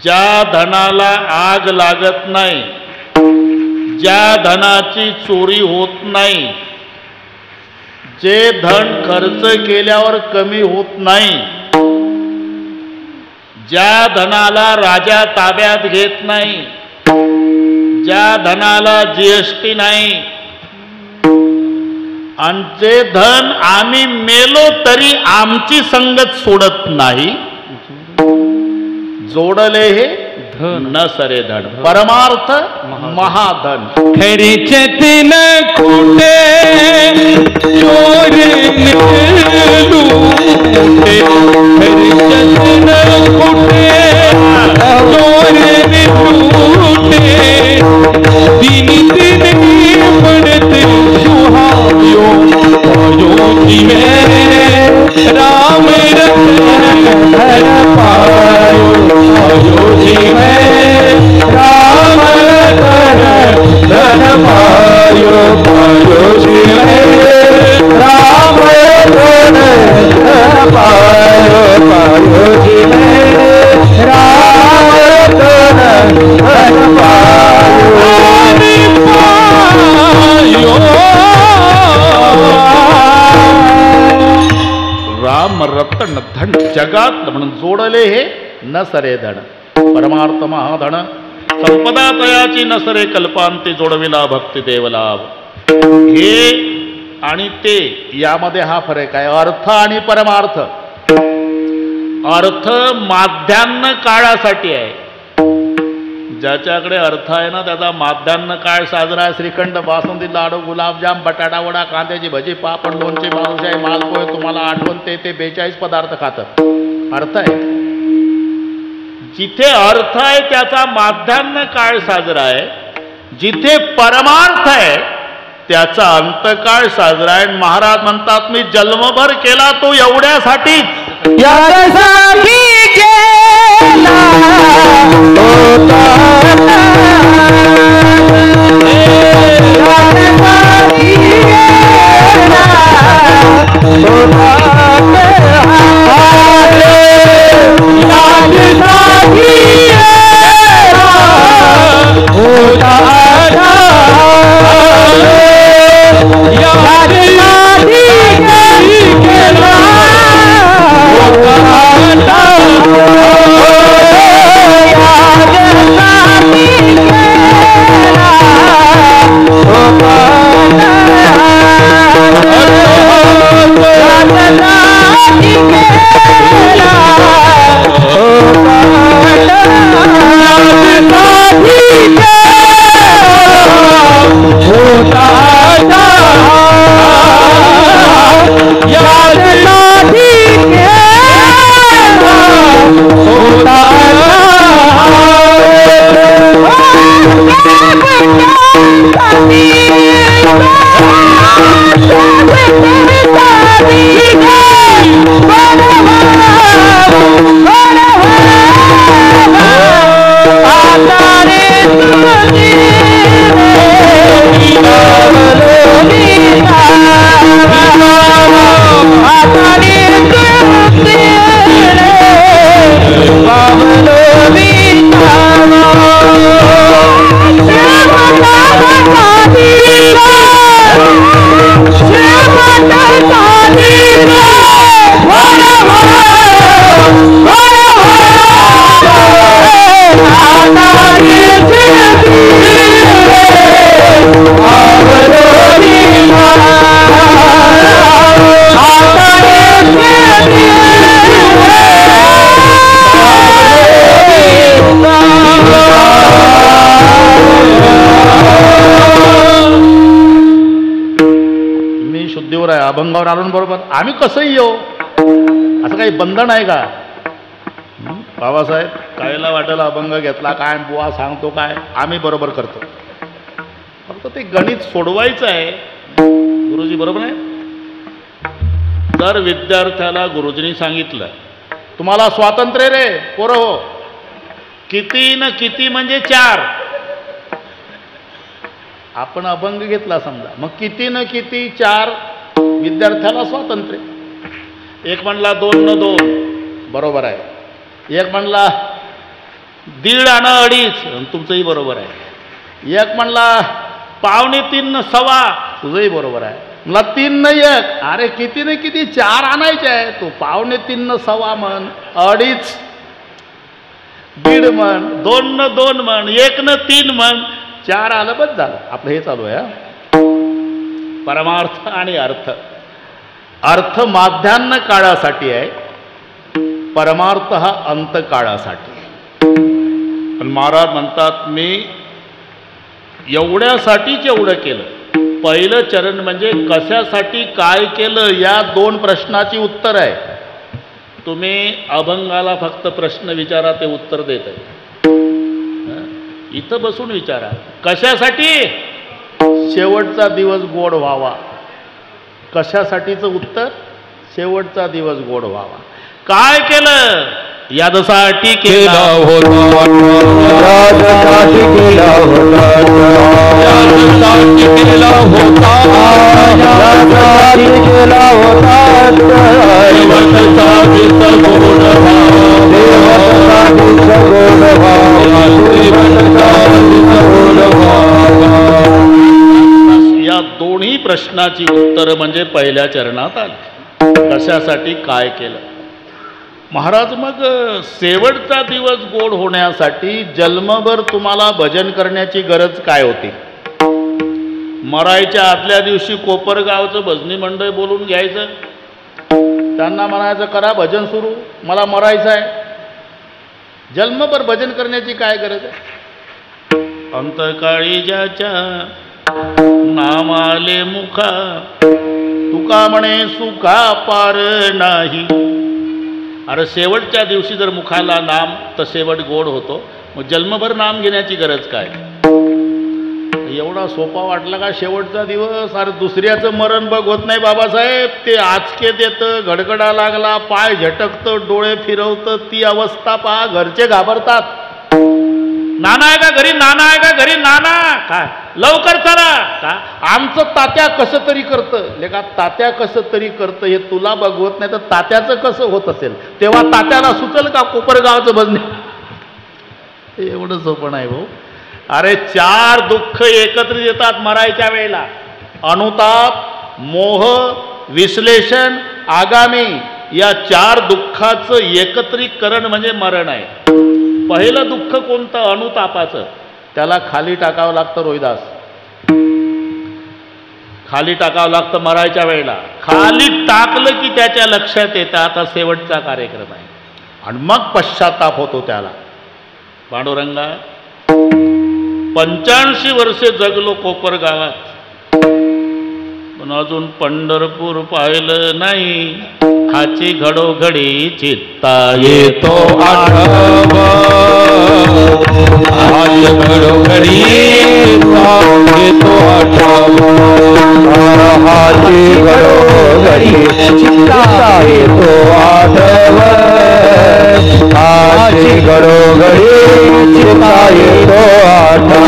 ज्या धनाला आग लागत नाही, ज्या धनाची चोरी होत नाही, जे धन खर्च केल्यावर कमी होत नाही, ज्या धनाला राजा ताब्यात घेत नाही, ज्या धनाला जीएसटी नाही, आणि जे धन आम्ही मेलो तरी आमची संगत सोडत नाही, जोडले हे न सरे धन, परमार्थ महाधन. खरीचे तीन कुटे चोर लूटे, खरीचे तीन कुटे चोर लूटे, दिन दिन पड़ते सुहायो पायो जीवे राम रतन पायो पायो जीवे राम रतन पायो पायो जीवे राम रतन पायो पायो जीवे राम रतन पायो राम रतन धन जगात म्हणून जोडले हे न सरे धन, परमार्थ महाधन. संपदा तयाची न सरे कल्पांती, जोडविला भक्ती देवलाभ. हे आणि ते यामध्ये हा फरक आहे, अर्थ आणि परमार्थ. अर्थ माध्यान्ह काळासाठी आहे, ज्याच्याकडे अर्थ आहे ना त्याचा माध्यान्ह काळ साजरा आहे. श्रीखंड, बासुंदी, लाडू, गुलाबजाम, बटाटा वडा, कांद्याची भजी, पापड, लोणचे, मालुशाही, मालपोहे, तुम्हाला आठवण ते 42 पदार्थ खातं. अर्थ आहे. जिथे अर्थ आहे त्याचा माध्यान्ह काळ साजरा आहे, जिथे परमार्थ आहे त्याचा अंतकाळ साजरा आहे. महाराज म्हणतात मी जन्मभर केला तो एवढ्यासाठीच, यासाठी केला होता, यासाठी केला होता, अभंगावर आलो बरोबर आम्ही कसंही येऊ, असं काही बंधन आहे का? बाबासाहेब कायला वाटेल अभंग घेतला काय, बुवा सांगतो काय, आम्ही बरोबर करतो. फक्त ते गणित सोडवायचं आहे. गुरुजी बरोबर आहे. जर विद्यार्थ्याला गुरुजींनी सांगितलं तुम्हाला स्वातंत्र्य रे पोरं हो, किती न किती म्हणजे 4, आपण अभंग घेतला समजा, मग किती न किती 4 विद्यार्थ्याला स्वातंत्र्य. एक म्हणला 2 न 2 बरोबर आहे, एक म्हणला 1.5 आणि 2.5 तुमचंही बरोबर आहे, एक म्हणला 3:15 न 1:15. तुझंही बरोबर आहे. मला 3 न 1. अरे किती न किती 4 आणायचे आहे. तू 3:15 न 1:15 म्हण, 2:30, 1:30 म्हण, 2 न 2 म्हण, 1 न 3 म्हण, 4 आलं बस झालं. आपलं हे चालू आहे. परमार्थ आणि अर्थ. अर्थ माध्यान्ह काळासाठी आहे, परमार्थ हा अंतकाळासाठी आहे. पण महाराज म्हणतात मी एवढ्यासाठीच एवढं केलं. पहिलं चरण म्हणजे कशासाठी काय केलं या 2 प्रश्नाची उत्तर आहे. तुम्ही अभंगाला फक्त प्रश्न विचारा, ते उत्तर देत आहे. इथं बसून विचारा कशासाठी. शेवटचा दिवस गोड व्हावा. कशासाठीचं उत्तर, शेवटचा दिवस गोड व्हावा. काय केलं, यादसाठी केला होता, यादसाठी केला होता, यादसाठी केला होता, यादसाठी केला होता, देवतासाठी सगुण भाव, देवतासाठी सगुण भाव, देवतासाठी सगुण भाव. या दोन्ही प्रश्नाची उत्तर म्हणजे पहिल्या चरणात आली. कशासाठी काय केलं. महाराज मग शेवटचा दिवस गोड होण्यासाठी जन्मभर तुम्हाला भजन करण्याची गरज काय होती. मरायच्या आदल्या दिवशी कोपरगावचं भजनी मंडळ बोलून घ्यायचं, त्यांना म्हणायचं करा भजन सुरू, मला मरायचं आहे. जन्मभर भजन करण्याची काय गरज आहे. अंतकाळी ज्याच्या नाम आले मुखा, तुका म्हणे सुखा पार नाही. अरे शेवटच्या दिवशी जर मुखाला नाम तर शेवट गोड होतो. मग जन्मभर नाम घेण्याची गरज काय. एवढा सोपा वाटला का शेवटचा दिवस. अरे दुसऱ्याचं मरण बघ होत नाही बाबासाहेब. ते आचकेत येतं, घडघडा लागला, पाय झटकतं, डोळे फिरवतं, ती अवस्था पहा. घरचे घाबरतात. नाना आहे का घरी, नाना आहे का घरी, नाना काय लवकर चला. का आमचं तात्या कसं तरी करतं. लेका तात्या कसं तरी करतं हे तुला बघवत नाही तर तात्याचं कसं होत असेल. तेव्हा तात्याला सुचल का कोपरगावचं भजने. एवढं सोपं नाही भाऊ. अरे 4 दुःख एकत्रित येतात मरायच्या वेळेला. अनुताप, मोह, विश्लेषण, आगामी या 4 दुःखाचं एकत्रीकरण म्हणजे मरण आहे. पहिलं दुःख कोणतं, अनुतापाचं. त्याला खाली टाकावं लागतं रोहिदास. खाली टाकावं लागतं मरायच्या वेळेला. खाली टाकलं की त्याच्या लक्षात येतं आता शेवटचा कार्यक्रम आहे आणि मग पश्चाताप होतो त्याला. पांडुरंगा 85 वर्षे जगलो कोपरगावात, पण अजून पंढरपूर पाहिलं नाही. हाची घडोघडी चित्ता येतो आठव, आज घडोघडी येतो आठव, हाची घडोघडी चित्ता येतो आठव, हाची घडोघडी चित्ता येतो आठव.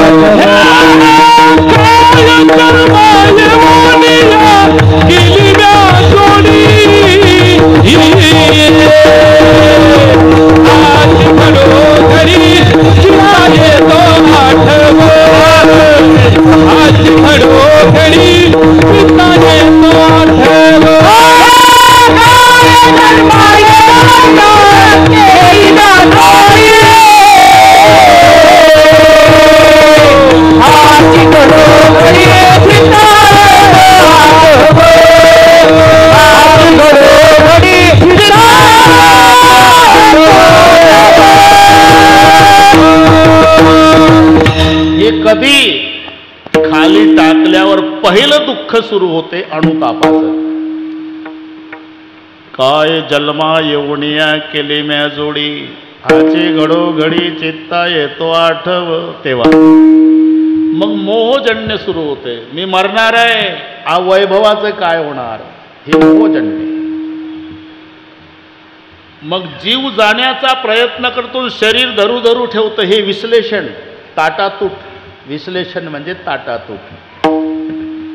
कधी खाली टाकल्यावर पहिलं दुःख सुरू होते अनुतापाचं. काय जन्मा येऊनिया केली म्या जोडी, हाची घडोघडी चित्ता येतो आठव. तेव्हा मग मोहजन्य सुरू होते. मी मरणार आहे, आ वैभवाचं काय होणार, हे मोहजन्य. मग जीव जाण्याचा प्रयत्न करतो, शरीर धरू धरू ठेवतं. हे विश्लेषण, ताटातूट. विश्लेषण म्हणजे ताटातूट.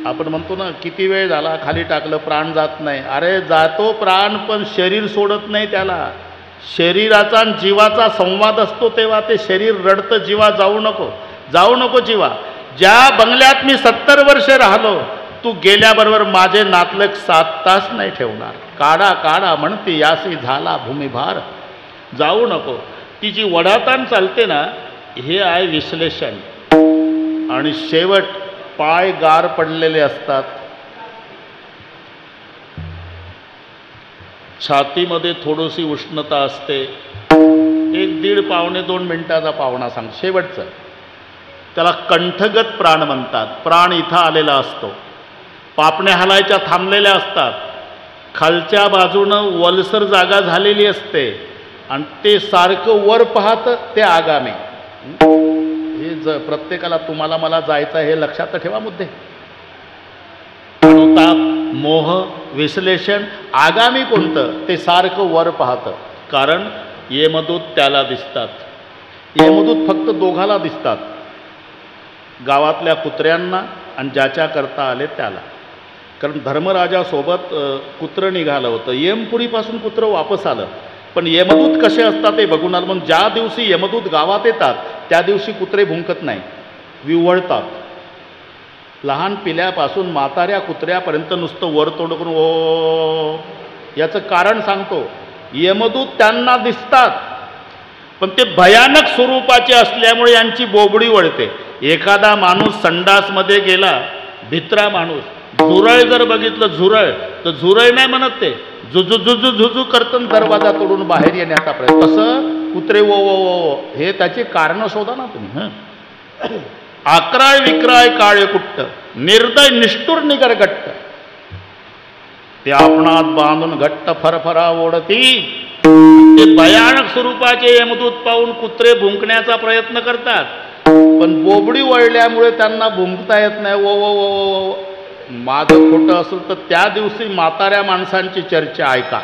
आपण म्हणतो ना किती वेळ झाला खाली टाकलं प्राण जात नाही. अरे जातो प्राण पण शरीर सोडत नाही त्याला. शरीराचा आणि जीवाचा संवाद असतो तेव्हा ते शरीर रडतं, जीवा जाऊ नको, जाऊ नको जीवा. ज्या बंगल्यात मी 70 वर्ष राहिलो, तू गेल्याबरोबर माझे नातलग 7 तास नाही ठेवणार. काढा काढा म्हणते यासी झाला भूमिभार. जाऊ नको. ती जी वडाताण चालते ना, हे आहे विश्लेषण. आणि शेवट पाय गार पडलेले असतात, छातीमध्ये थोडीशी उष्णता असते. 1-1.5 पावणे 2 मिनिटाचा पावणा सांग शेवटचं. त्याला कंठगत प्राण म्हणतात. प्राण इथं आलेला असतो, पापण्या हलायच्या थांबलेल्या असतात, खालच्या बाजूनं वलसर जागा झालेली असते आणि ते सारखं वर पाहतं ते आगामी. हे प्रत्येकाला तुम्हाला मला जायचं हे लक्षात ठेवा मुद्दे. अनुताप, मोह, विश्लेषण. आगामी कोणतं? ते सारखं वर पाहतं. कारण यमदूत त्याला दिसतात. यमदूत फक्त दोघाला दिसतात, गावातल्या कुत्र्यांना आणि ज्याच्या करता आले त्याला. कारण धर्मराजासोबत कुत्रं निघालं होतं. यमपुरीपासून कुत्रं वापस आलं, पण यमदूत कसे असतात ते बघून आलं. म्हणून ज्या दिवशी यमदूत गावात येतात त्या दिवशी कुत्रे भुंकत नाही, विव्हळतात. लहान पिल्यापासून म्हाताऱ्या कुत्र्यापर्यंत नुसतं वर तोंड करून ओ. याचं कारण सांगतो. यमदूत त्यांना दिसतात, पण ते भयानक स्वरूपाचे असल्यामुळे यांची बोबडी वळते. एखादा माणूस संडासमध्ये गेला, भित्रा माणूस, झुरळ जर बघितलं झुरळ, तर झुरळ नाही म्हणत, ते झुझू झुझू झुझू करतं दरवाजा तोडून बाहेर येण्याचा प्रयत्न. तसं कुत्रे ओ ओ. हे त्याची कारणं शोधा ना तुम्ही. आक्राय विक्राय काळे कुट्ट, निर्दय निष्ठुर निगरगट्ट, ते आपणात बांधून घट्ट फरफरा ओढती. ते भयानक स्वरूपाचे यमदूत पाहून कुत्रे भुंकण्याचा प्रयत्न करतात, पण बोबडी वळल्यामुळे त्यांना भुंकता येत नाही. ओ ओ ओ. माझं खोटं असेल तर त्या दिवशी म्हाताऱ्या माणसांची चर्चा ऐका.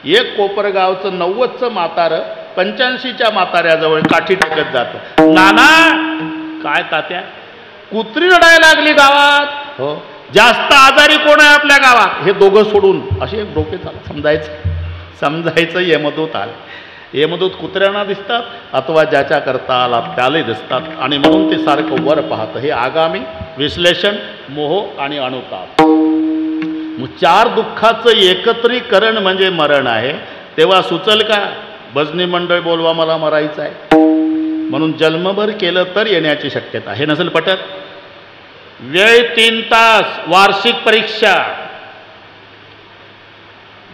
एक कोपरगावचं 90चं म्हातारं 85च्या म्हाताऱ्याजवळ काठी टेकत जातं. नाना, काय तात्या, कुत्री रडायला लागली गावात. हो. जास्त आजारी कोण आहे आपल्या गावात? हे दोघं सोडून. असे एक डोके चाल समजायचं यमदूत आले. यमदूत कुत्र्यांना दिसतात अथवा ज्याच्या करता आला त्याला दिसतात, आणि म्हणून ते सारखं वर पाहतं. हे आगामी, विश्लेषण, मोह आणि अनुताप. मग 4 दुःखाचं एकत्रीकरण म्हणजे मरण आहे. तेव्हा सुचल का भजनी मंडळ बोलवा मला मरायचं आहे? म्हणून जन्मभर केलं तर येण्याची शक्यता. हे नसेल पटत. वेळ 3 तास, वार्षिक परीक्षा.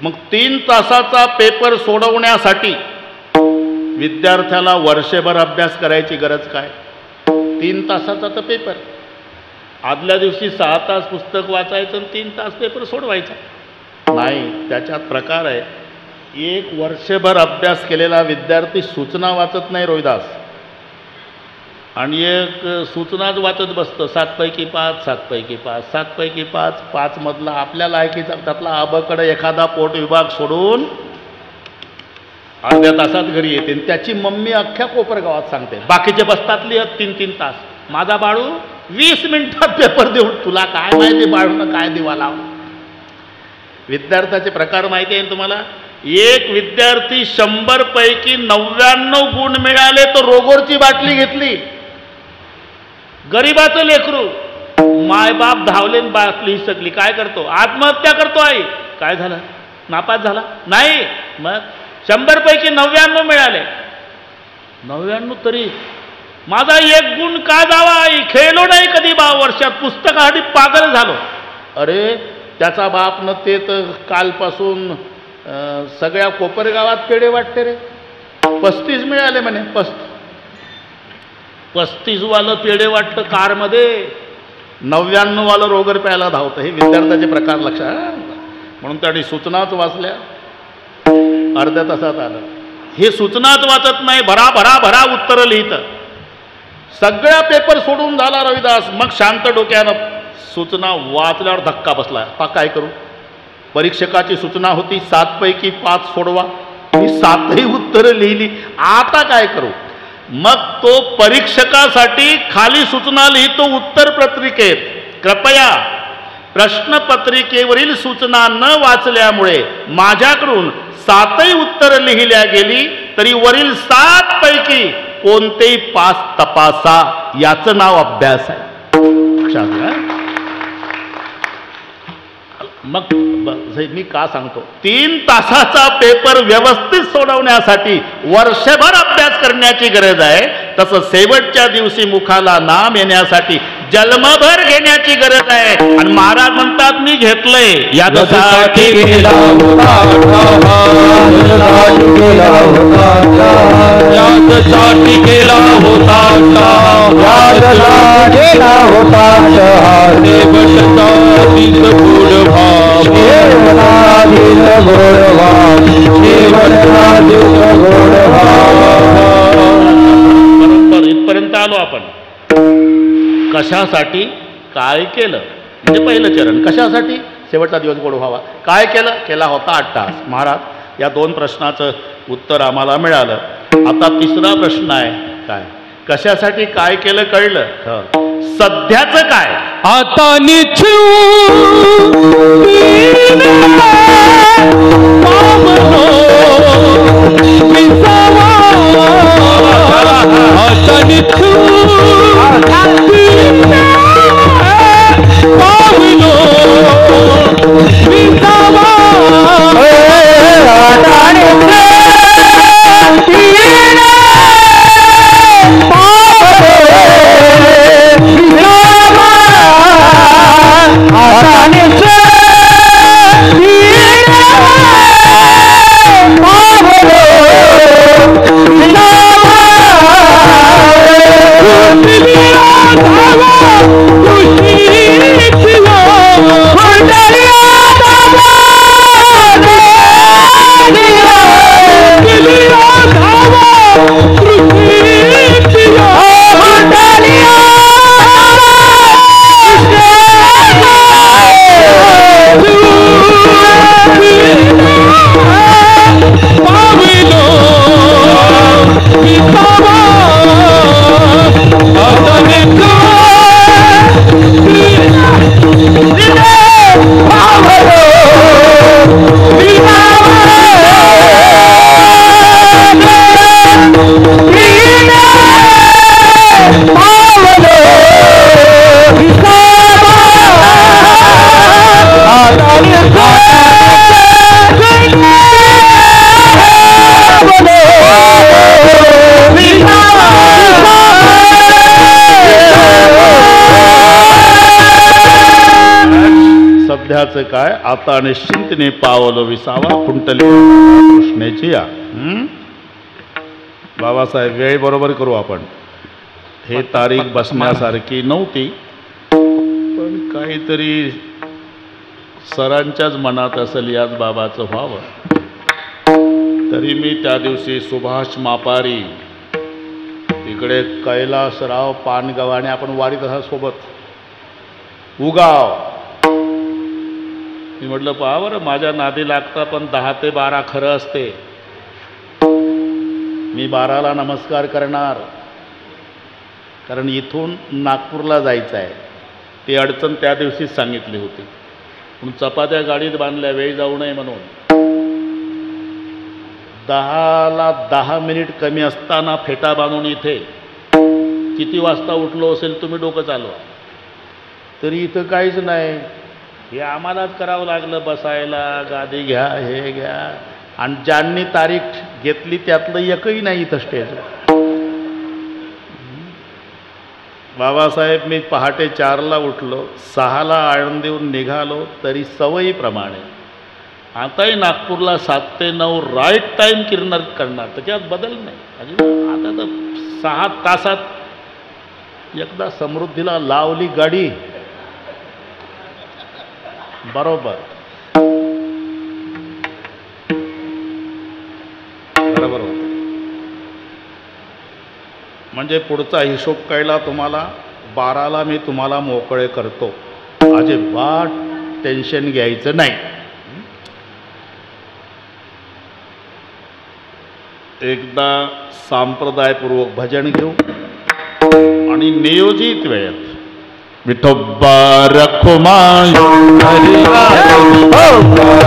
मग 3 तासाचा पेपर सोडवण्यासाठी विद्यार्थ्याला वर्षभर अभ्यास करायची गरज काय? 3 तासाचा तर पेपर. आदल्या दिवशी 6 तास पुस्तक वाचायचं आणि 3 तास पेपर सोडवायचा नाही. त्याच्यात प्रकार आहे. 1 वर्षभर अभ्यास केलेला विद्यार्थी सूचना वाचत नाही रोहिदास, आणि एक सूचनाच वाचत बसतं. 7 पैकी 5, 7 पैकी 5, 7 पैकी 5, 5 मधला आपल्या लायकीचा त्यातला अबकडे एखादा पोट विभाग सोडून अर्ध्या तासात घरी येते. त्याची मम्मी अख्ख्या कोपरगावात सांगते. बाकीचे बसतात लिहत 3-3 तास. माझा बाळू 20 मिनिटात पेपर देऊन. तुला काय माहिती बाळूनं काय दिवा लाव. विद्यार्थ्याचे प्रकार माहिती आहे तुम्हाला? एक विद्यार्थी 100 पैकी 99 गुण मिळाले तर रोगोरची बाटली घेतली. गरीबाचं लेकरू, मायबाप धावले, बाटली सगळी. काय करतो? आत्महत्या करतो. आई, काय झालं? नापास झाला? नाही. मग 100 पैकी 99 मिळाले. 99 तरी माझा 1 गुण का जावा? आई, खेळलो नाही कधी वर्षात, पुस्तकासाठी पागल झालो. अरे त्याचा बापनं ते तर कालपासून सगळ्या कोपरगावात पेढे वाटते रे. 35 मिळाले म्हणे. 35 वालं पेढे वाटतं कारमध्ये, 99 वालं रोगर प्यायला धावतं. हे विद्यार्थ्याचे प्रकार लक्षात. म्हणून त्यांनी सूचनाच वाचल्या, अर्ध्या तासात आलं. हे सूचनाच वाचत नाही, भरा भरा भरा उत्तरं लिहितं. सगळ्या पेपर सोडून झाला रविदास. मग शांत डोक्यानं सूचना वाचल्यावर धक्का बसला. आता काय करू? परीक्षकाची सूचना होती 7 पैकी 5 सोडवा. मी 7ही उत्तरं लिहिली. आता काय करू? मग तो परीक्षकासाठी खाली सूचना लिहितो उत्तर पत्रिकेत. कृपया प्रश्नपत्रिकेवरील सूचना न वाचल्यामुळे माझ्याकडून 7ही उत्तरं लिहिल्या गेली, तरी वरील 7 पैकी कोणतेही 5 तपासा. याचं नाव अभ्यास आहे. लक्षात घ्या. मग मी का सांगतो, 3 तासाचा पेपर व्यवस्थित सोडवण्यासाठी वर्षभर अभ्यास करण्याची गरज आहे, तसं शेवटच्या दिवशी मुखाला नाम येण्यासाठी जन्मभर घेण्याची गरज आहे. आणि महाराज म्हणतात मी घेतलंय यासाठी केला होता यासाठी केला होता बरोबर इथपर्यंत आलो आपण. कशासाठी काय केलं म्हणजे पहिलं चरण. कशासाठी शेवटचा दिवस गोड व्हावा. काय केलं, केला होता अट्टहास. महाराज या 2 प्रश्नाचं उत्तर आम्हाला मिळालं. आता तिसरा प्रश्न आहे, काय कशासाठी काय केलं कळलं, सध्याचं काय. आता सध्याचं काय, आता निश्चिंतने पावलं विसावा कुंटली कृष्णेची या. बाबासाहेब वेळ बरोबर करू आपण. हे तारीख बसण्यासारखी नव्हती, पण काहीतरी सरांच्याच मनात असेल याच बाबाचं व्हावं. तरी मी त्या दिवशी सुभाष मापारी, तिकडे कैलासराव पानगव्हाणे, आपण वारीत असा सोबत उगाव. मी म्हटलं पहा बरं माझ्या नादी लागता, पण 10 ते 12 खरं असते. मी 12ला नमस्कार करणार, कारण इथून नागपूरला जायचं आहे. ती अडचण त्या दिवशीच सांगितली होती, पण चपात्या गाडीत बांधल्या वेळ जाऊ नये म्हणून. 10ला 10 मिनिट कमी असताना फेटा बांधून इथे किती वाजता उठलो असेल तुम्ही डोकं चालवा. तरी इथं काहीच नाही. हे आम्हालाच करावं लागलं, बसायला गादी घ्या, हे घ्या. आणि ज्यांनी तारीख घेतली त्यातलं एकही नाही इथं स्टेज. बाबासाहेब मी पहाटे 4ला उठलो, 6ला आळंदीहून निघालो, तरी सवयीप्रमाणे आताही नागपूरला 7 ते 9 राईट टाईम करणार, त्याच्यात बदल नाही अजिबात. आता तर 6 तासात एकदा समृद्धीला लावली गाडी बरोबर. बरोबर होतं. म्हणजे पुढचा हिशोब कळला तुम्हाला. 12ला मी तुम्हाला मोकळे करतो, अजिबात टेन्शन घ्यायचं नाही. एकदा संप्रदायपूर्वक भजन घेऊ आणि नियोजित वेळेत विठोबा रखुमाई विठोबा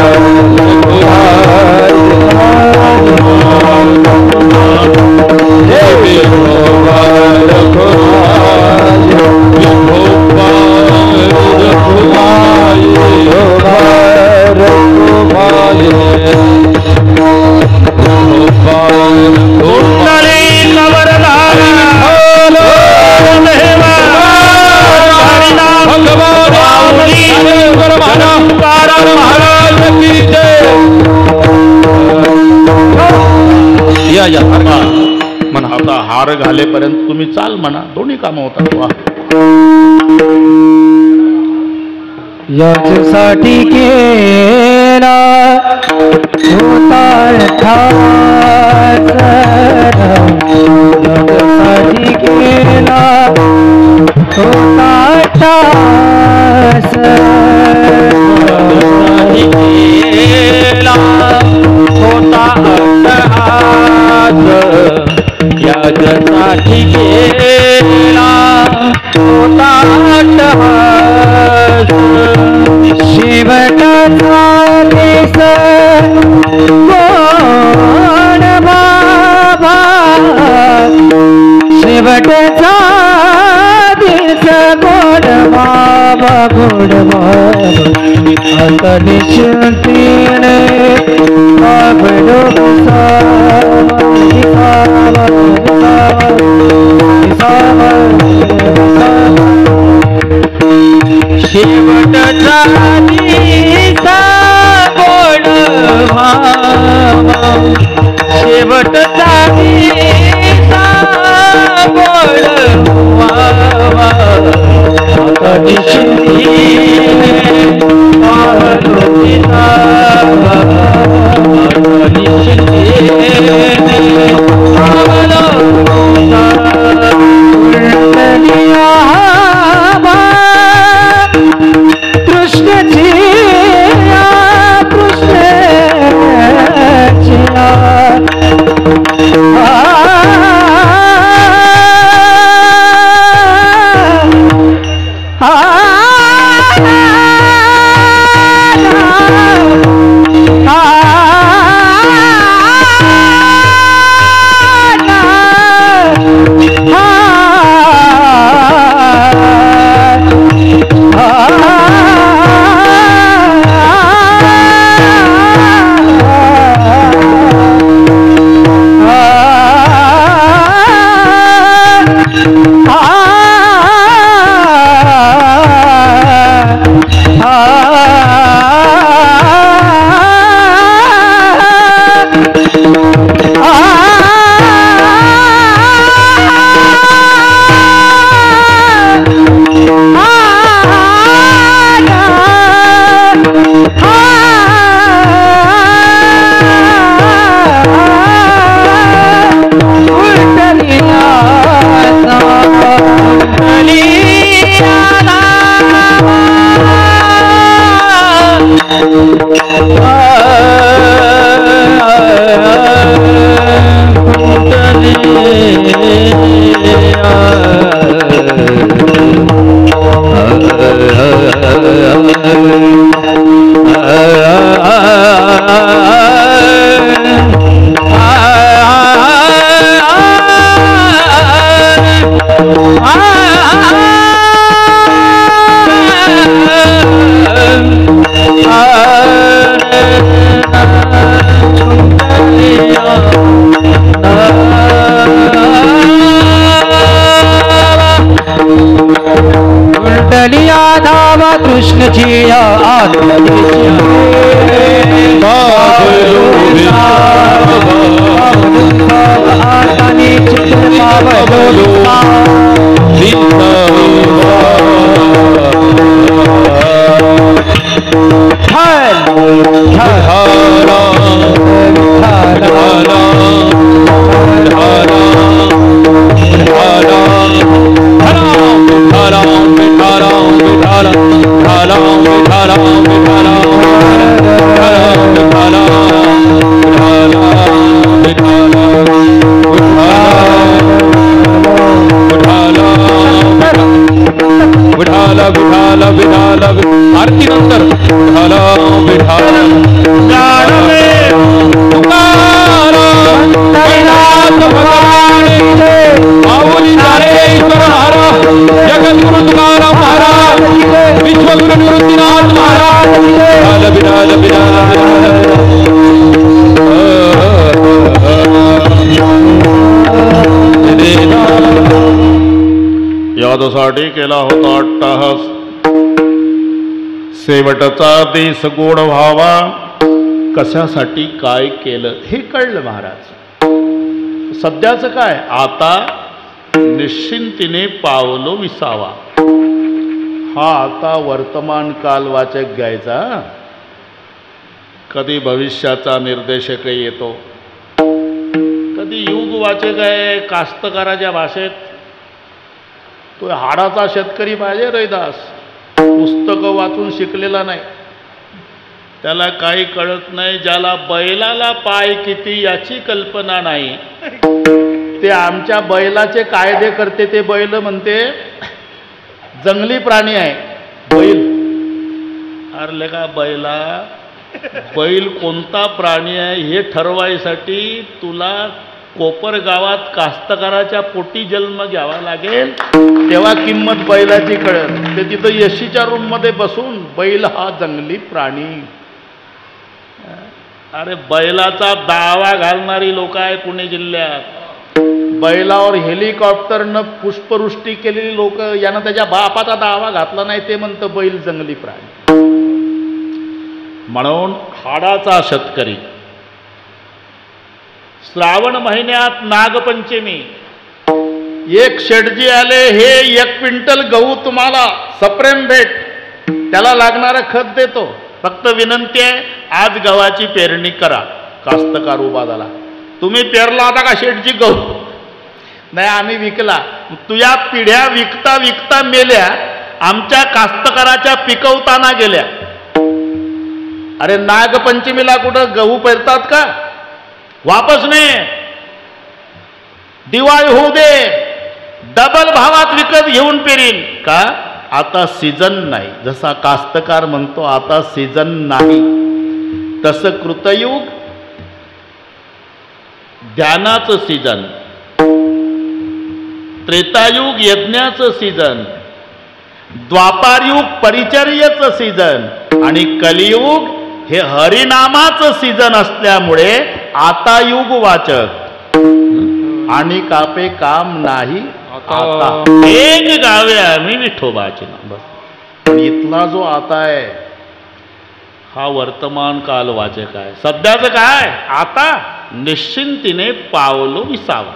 हार घालेपर्यंत तुम्ही चाल म्हणा, दोन्ही कामं होतात. वा याच्यासाठी केला होता ठास, याच्यासाठी केला होता ठास, केला होता अट्टहास, याच्यासाठी केला होता अट्टहास. शेवटचा देश गोड बाबा, शेवटचा देश गोड बाबा, गोड बाबा. आता निश्चिंतीने बाबडो शेवटचा दिसा गोड भावा, शेवटचा दिसा गोड भावा. आता निश्चिंतीने पाहतो पिता, आता निश्चिंतीने पाहतो पिता. कृष्ण जिया आरती नंतर विठाला विठाला माऊली ज्ञानेश्वर महाराज, जगद्गुरु तुकाराम महाराज, विश्वगुरु निवृत्तीनाथ महाराज. विठाल विठाल यादसाठी केला होता अट्टहास, शेवटचा देश गोड व्हावा. कशासाठी काय केलं हे कळलं महाराज. सध्याचं काय, आता निश्चिंतीने पावलो विसावा. हा आता वर्तमान काल वाचक घ्यायचा. कधी भविष्याचा निर्देशकही येतो, कधी युग वाचक आहे कास्तकाराच्या भाषेत. तो हाडाचा शेतकरी पाहिजे रैदास, पुस्तकं वाचून शिकलेला नाही, त्याला काही कळत नाही. ज्याला बैलाला पाय किती याची कल्पना नाही, ते आमच्या बैलाचे कायदे करते. ते बैल म्हणते जंगली प्राणी आहे बैल. अरे का बैल कोणता प्राणी आहे हे ठरवायसाठी तुला कोपर गावात कास्तकाराच्या पोटी जन्म घ्यावा लागेल, तेव्हा किंमत बैलाची कळेल. ते तिथं एसीच्या रूममध्ये बसून बैल हा जंगली प्राणी. अरे बैलाचा दावा घालणारी लोक आहे पुणे जिल्ह्यात. बैलावर हेलिकॉप्टरनं पुष्पवृष्टी केलेली लोक, यानं त्याच्या बापाचा दावा घातला नाही, ते म्हणतं बैल जंगली प्राणी. म्हणून हाडाचा शेतकरी. श्रावण महिन्यात नागपंचमी, एक शेटजी आले, हे 1 क्विंटल गहू तुम्हाला सप्रेम भेट, त्याला लागणारं खत देतो, फक्त विनंती आहे आज गव्हाची पेरणी करा. कास्तकार उभा झाला. तुम्ही पेरला होता का शेटजी गहू? नाही, आम्ही विकला. तुझ्या पिढ्या विकता विकता मेल्या, आमच्या कास्तकाराच्या पिकवताना गेल्या. अरे नागपंचमीला कुठं गहू पेरतात का? वापस नाही, दिवाळी होऊ दे, डबल भावात विकत घेऊन पेरीन. का? आता सीजन नाही. जसा कास्तकार म्हणतो आता सीजन नाही, तसं कृतयुग ध्यानाचं सीजन, त्रेतायुग यज्ञाचं सीजन, द्वापारयुग परिचर्येचं सीजन आणि कलियुग हे हरिनामाचं सीजन असल्यामुळे आता युग वाचक आणि कापे काम नाही. आता एक गावे आम्ही विठोबाचे नाम. बस इथला जो आता आहे हा वर्तमान काल वाचक आहे. सध्याचं काय? आता निश्चिंतीने पावलो विसावा.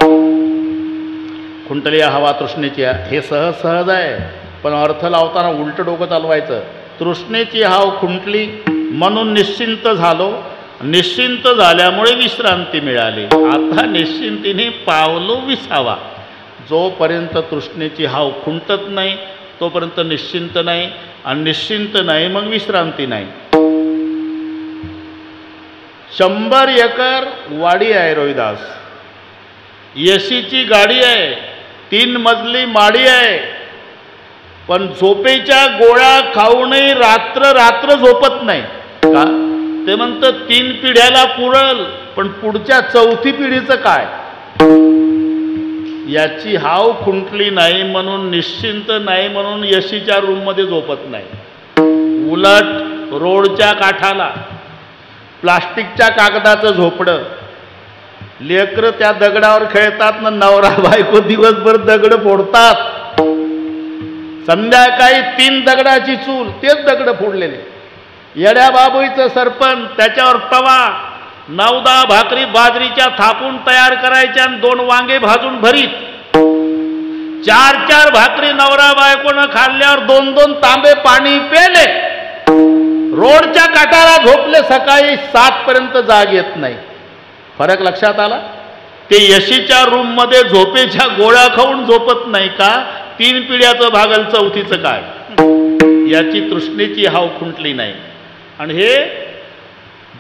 खुंटली हवा तृष्णेची, हे सहज सहज आहे, पण अर्थ लावताना उलट डोकं चालवायचं. तृष्णेची हाव खुंटली म्हणून निश्चिंत झालो, निश्चिंत झाल्यामुळे विश्रांती मिळाली. आता निश्चिंतीने पावलो विसावा. जोपर्यंत तृष्णेची हाव खुंटत नाही तोपर्यंत निश्चिंत नाही, आणि निश्चिंत नाही मग विश्रांती नाही. 100 एकर वाडी आहे रोहिदास, एसीची गाडी आहे, 3 मजली माडी आहे, पण झोपेच्या गोळ्या खाऊनही रात्र रात्र झोपत नाही. का? ते म्हणतं 3 पिढ्याला पुरल, पण पुढच्या 4थी पिढीचं काय? याची हाव खुंटली नाही म्हणून, निश्चिंत नाही म्हणून एसीच्या रूममध्ये झोपत नाही. उलट रोडच्या काठाला प्लास्टिकच्या कागदाचं झोपडं, लेकरं त्या दगडावर खेळतात ना, नवरा बायको दिवसभर दगड फोडतात, संध्याकाळी 3 दगडाची चूल, तेच दगड फोडलेले. येड्या बाबूईचं सरपण, त्याच्यावर तवा, 9-10 भाकरी बाजरीच्या थापून तयार करायच्या आणि 2 वांगे भाजून भरीत. 4-4 भाकरी नवरा बायकोनं खाल्ल्यावर 2-2 तांबे पाणी पेले. रोडच्या काठाला झोपले, सकाळी 7 पर्यंत जाग येत नाही. फरक लक्षात आला? ते एसीच्या रूम मध्ये झोपेच्या गोळ्या खाऊन झोपत नाही का? 3 पिढ्याचं भागल, 4थीचं काय? याची तृष्णेची हाव खुंटली नाही. आणि हे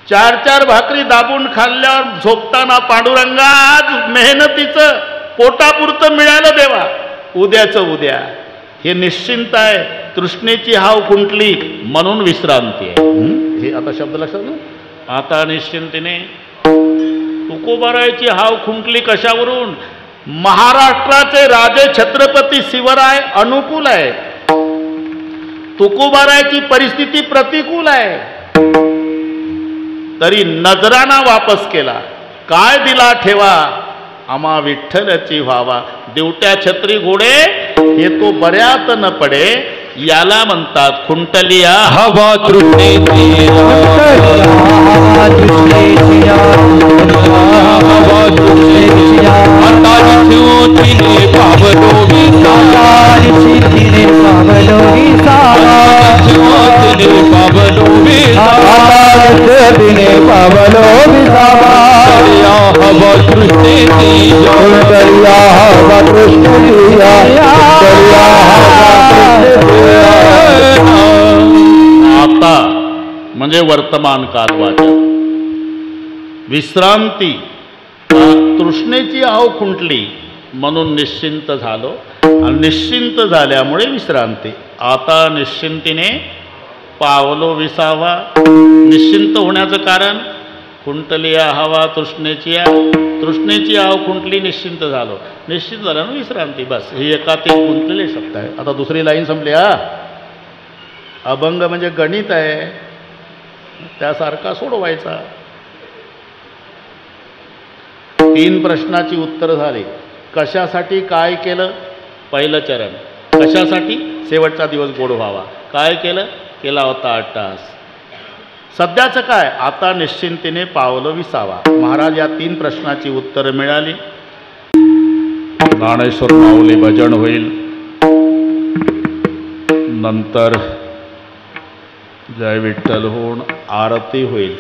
4-4 भाकरी दाबून खाल्ल्यावर झोपताना पांडुरंगा आज मेहनतीचं पोटापुरतं मिळालं देवा, उद्याचं उद्या. हे निश्चिंत आहे. तृष्णेची हाव खुंटली म्हणून विश्रांती आहे. हे आता शब्द लक्षात घ्या. आता निश्चिंतीने तुकोबारायची हाव खुंटली कशावरून? महाराष्ट्राचे राजे छत्रपती शिवराय अनुकूल आहे, तुकोबारायची परिस्थिती प्रतिकूल आहे, तरी नजराना वापस केला. काय दिला ठेवा आम्हा विठ्ठलची व्हावा. देवट्या छत्री घोडे हे तो बऱ्यात न पडे, याला म्हणतात खुंटलिया हवा तृष्णेची हवा तृष्णेची आता तिने पावलो विसावा तिने पावलो विसावा तिने पावलो विसावा हवा तृष्णेची हवा तृष्णेची आता म्हणजे वर्तमान काल वाचक विश्रांती तृष्णेची आव खुंटली म्हणून निश्चिंत झालो आणि निश्चिंत झाल्यामुळे विश्रांती. आता निश्चिंतीने पावलो विसावा. निश्चिंत होण्याचं कारण खुंटलिया हवा तृष्णेची आव खुंटली निश्चिंत झालो. निश्चिंत झाल्यानं विश्रांती. बस ही एकात एक गुंतलेले शब्द आहे. आता दुसरी लाईन संपली. अभंग म्हणजे गणित आहे, त्यासारखा सोडवायचा. 3 प्रश्नाची उत्तर झाली. कशासाठी काय केलं? पहिलं चरण. कशासाठी? शेवटचा दिवस गोड व्हावा. काय केलं? केला होता अट्टहास. सध्याचं काय? आता निश्चिंतीने पावलं विसावा. महाराज या 3 प्रश्नाची उत्तर मिळाली. ज्ञानेश्वर माऊली भजन होईल, नंतर जय विठ्ठल होऊन आरती होईल.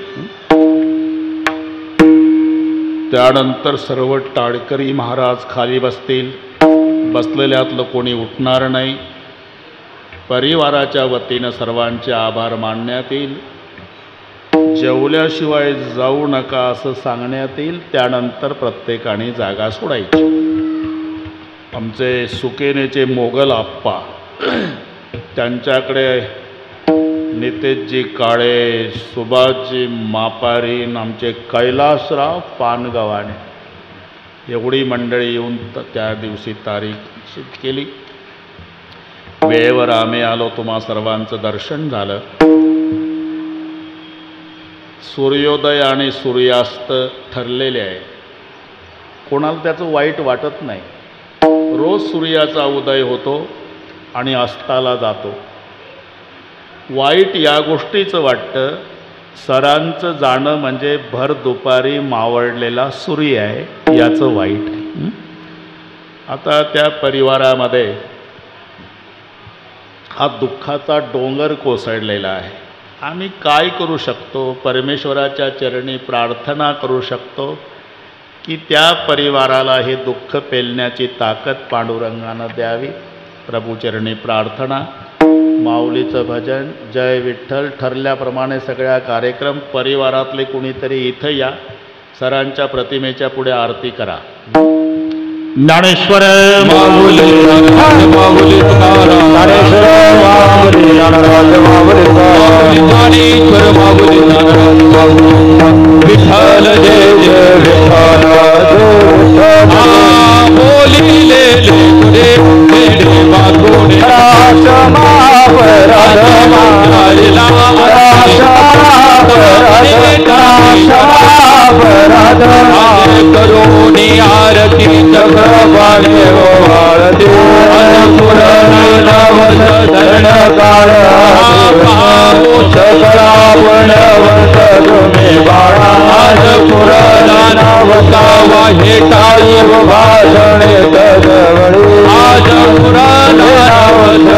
त्यानंतर सर्व टाळकरी महाराज खाली बसतील. बसलेल्यातलं कोणी उठणार नाही. परिवाराच्या वतीनं सर्वांचे आभार मानण्यात येईल. जेवल्याशिवाय जाऊ नका असं सांगण्यात येईल. त्यानंतर प्रत्येकाने जागा सोडायची. आमचे सुकेनेचे मोगल आप्पा, त्यांच्याकडे नितेशजी काळे, सुभाषजी मापारीन, आमचे कैलासराव पानगव्हाणे एवढी मंडळी येऊन त्या दिवशी तारीख निश्चित केली. वेळेवर आम्ही आलो. तुम्हा सर्वांचं दर्शन झालं. सूर्योदय आणि सूर्यास्त ठरलेले आहे. कोणाला त्याचं वाईट वाटत नाही. रोज सूर्याचा उदय होतो आणि अस्ताला जातो. वाईट या गोष्टीचं वाटतं, सरांचं जाणं म्हणजे भर दुपारी मावळलेला सूर्य आहे, याचं वाईट आहे. आता त्या परिवारामध्ये हा दुःखाचा डोंगर कोसळलेला आहे. आम्ही काय करू शकतो? परमेश्वराच्या चरणी प्रार्थना करू शकतो की त्या परिवाराला हे दुःख पेलण्याची ताकद पांडुरंगानं द्यावी. प्रभूचरणी प्रार्थना. माऊलीचं भजन, जय विठ्ठल. ठरल्याप्रमाणे सगळ्या कार्यक्रम. परिवारातले कुणीतरी इथं या. सरांच्या प्रतिमेच्या पुढे आरती करा. ज्ञानेश्वर माऊली माऊली ज्ञानेश्वर माऊली विठ्ठल जय जय विठ्ठल बोलिले पुढे पुढे वागुणे करोनी आरती चक्रवाणे वाळते धरण काळ सकळावण वंत तुम्ही बाळा पुराणावता हे टाळी भाषणे तजवळी आज पुराणावत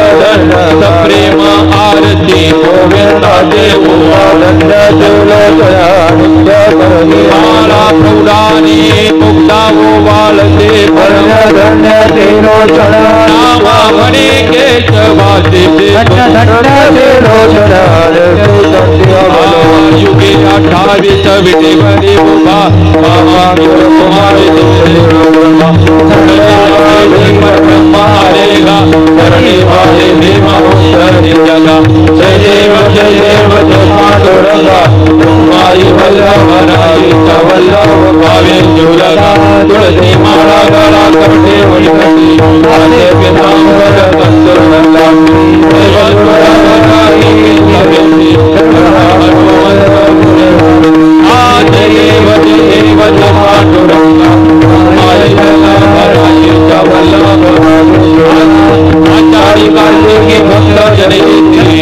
प्रेम आरती गोविंदा देव आनंद नित्य करणे माला प्रौढानी मुक्ता वाळते धन्य धन्य तेरोचण नामा म्हणे केशवाचे युगे 28 विटेवरी उभा बाबा कुमारी ब्रह्मारेगा धरणी वाले भीमा उत्तरी जगा जय देव पांडुरंगा तुम्हारी वल्लभराई वल्लभ भावे जुलगा तुळसी माळा गळा करते वैकटी आले पितांबर कस्तुरला देव देव पांडुरंगा आचारी कार्तिकी भक्त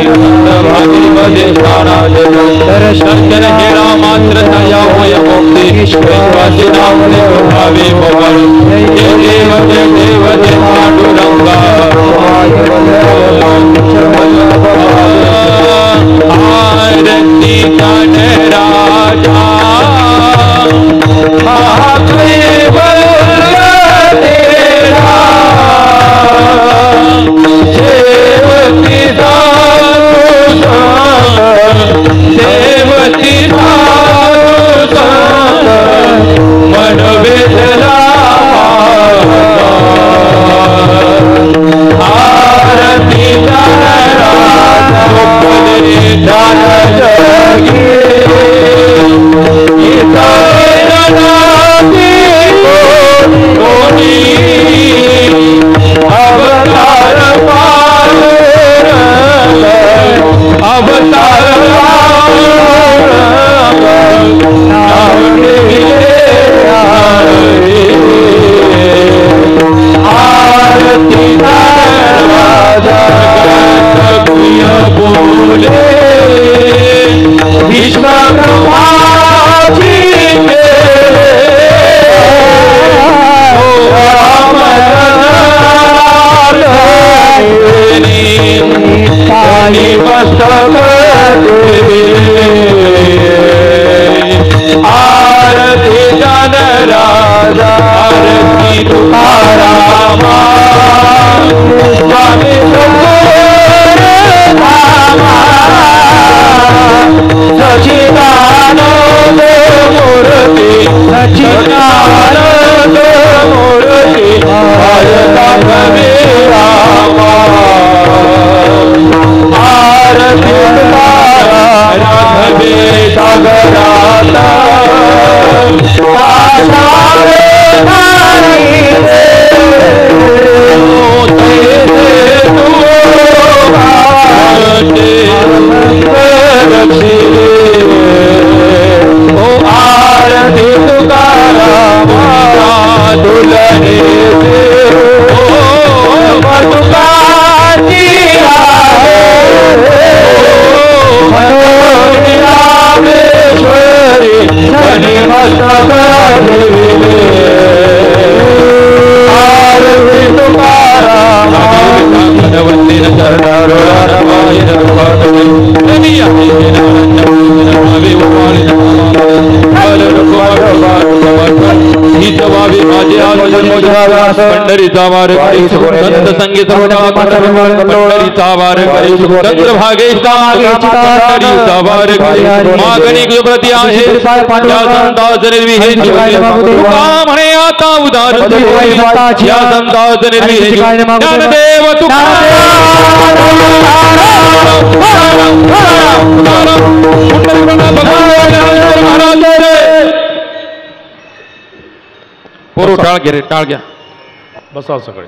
भागीमध्ये दर्शन हेरा मात्र तया होय मुक्ती विश्वासी नाम भावे भवन जय देव जय देव जय पांडुरंगा आरती गणराजा महादेव तेरा देवती देवती मन वेदना आरती पंढरीचा वार संत संगीत पंढरीचा वार चंद्रभागेश पंढरीचा वार मागणी प्रति आहे या संतास निर्विहे तुका म्हणे आता उदार या संतास निर्विहे ज्ञानदेव पोरू टाळ घे रे टाळ घ्या बसाव सगळे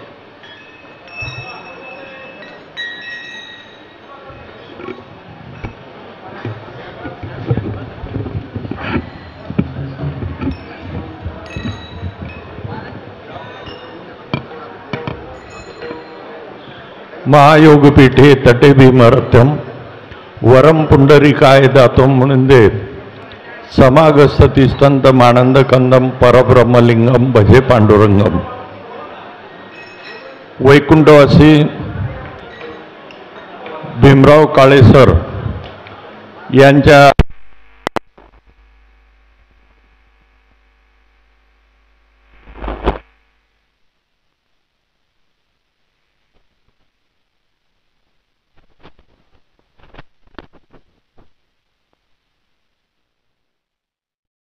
महायोगपीठे तटे भीमरथम वरम पुंडरीकाय दातुम मुनिंदे समागस्ततिस्तंत मानंद कंदम परब्रह्मलिंगम भजे पांडुरंगम. वैकुंठवासी भीमराव काळेसर यांच्या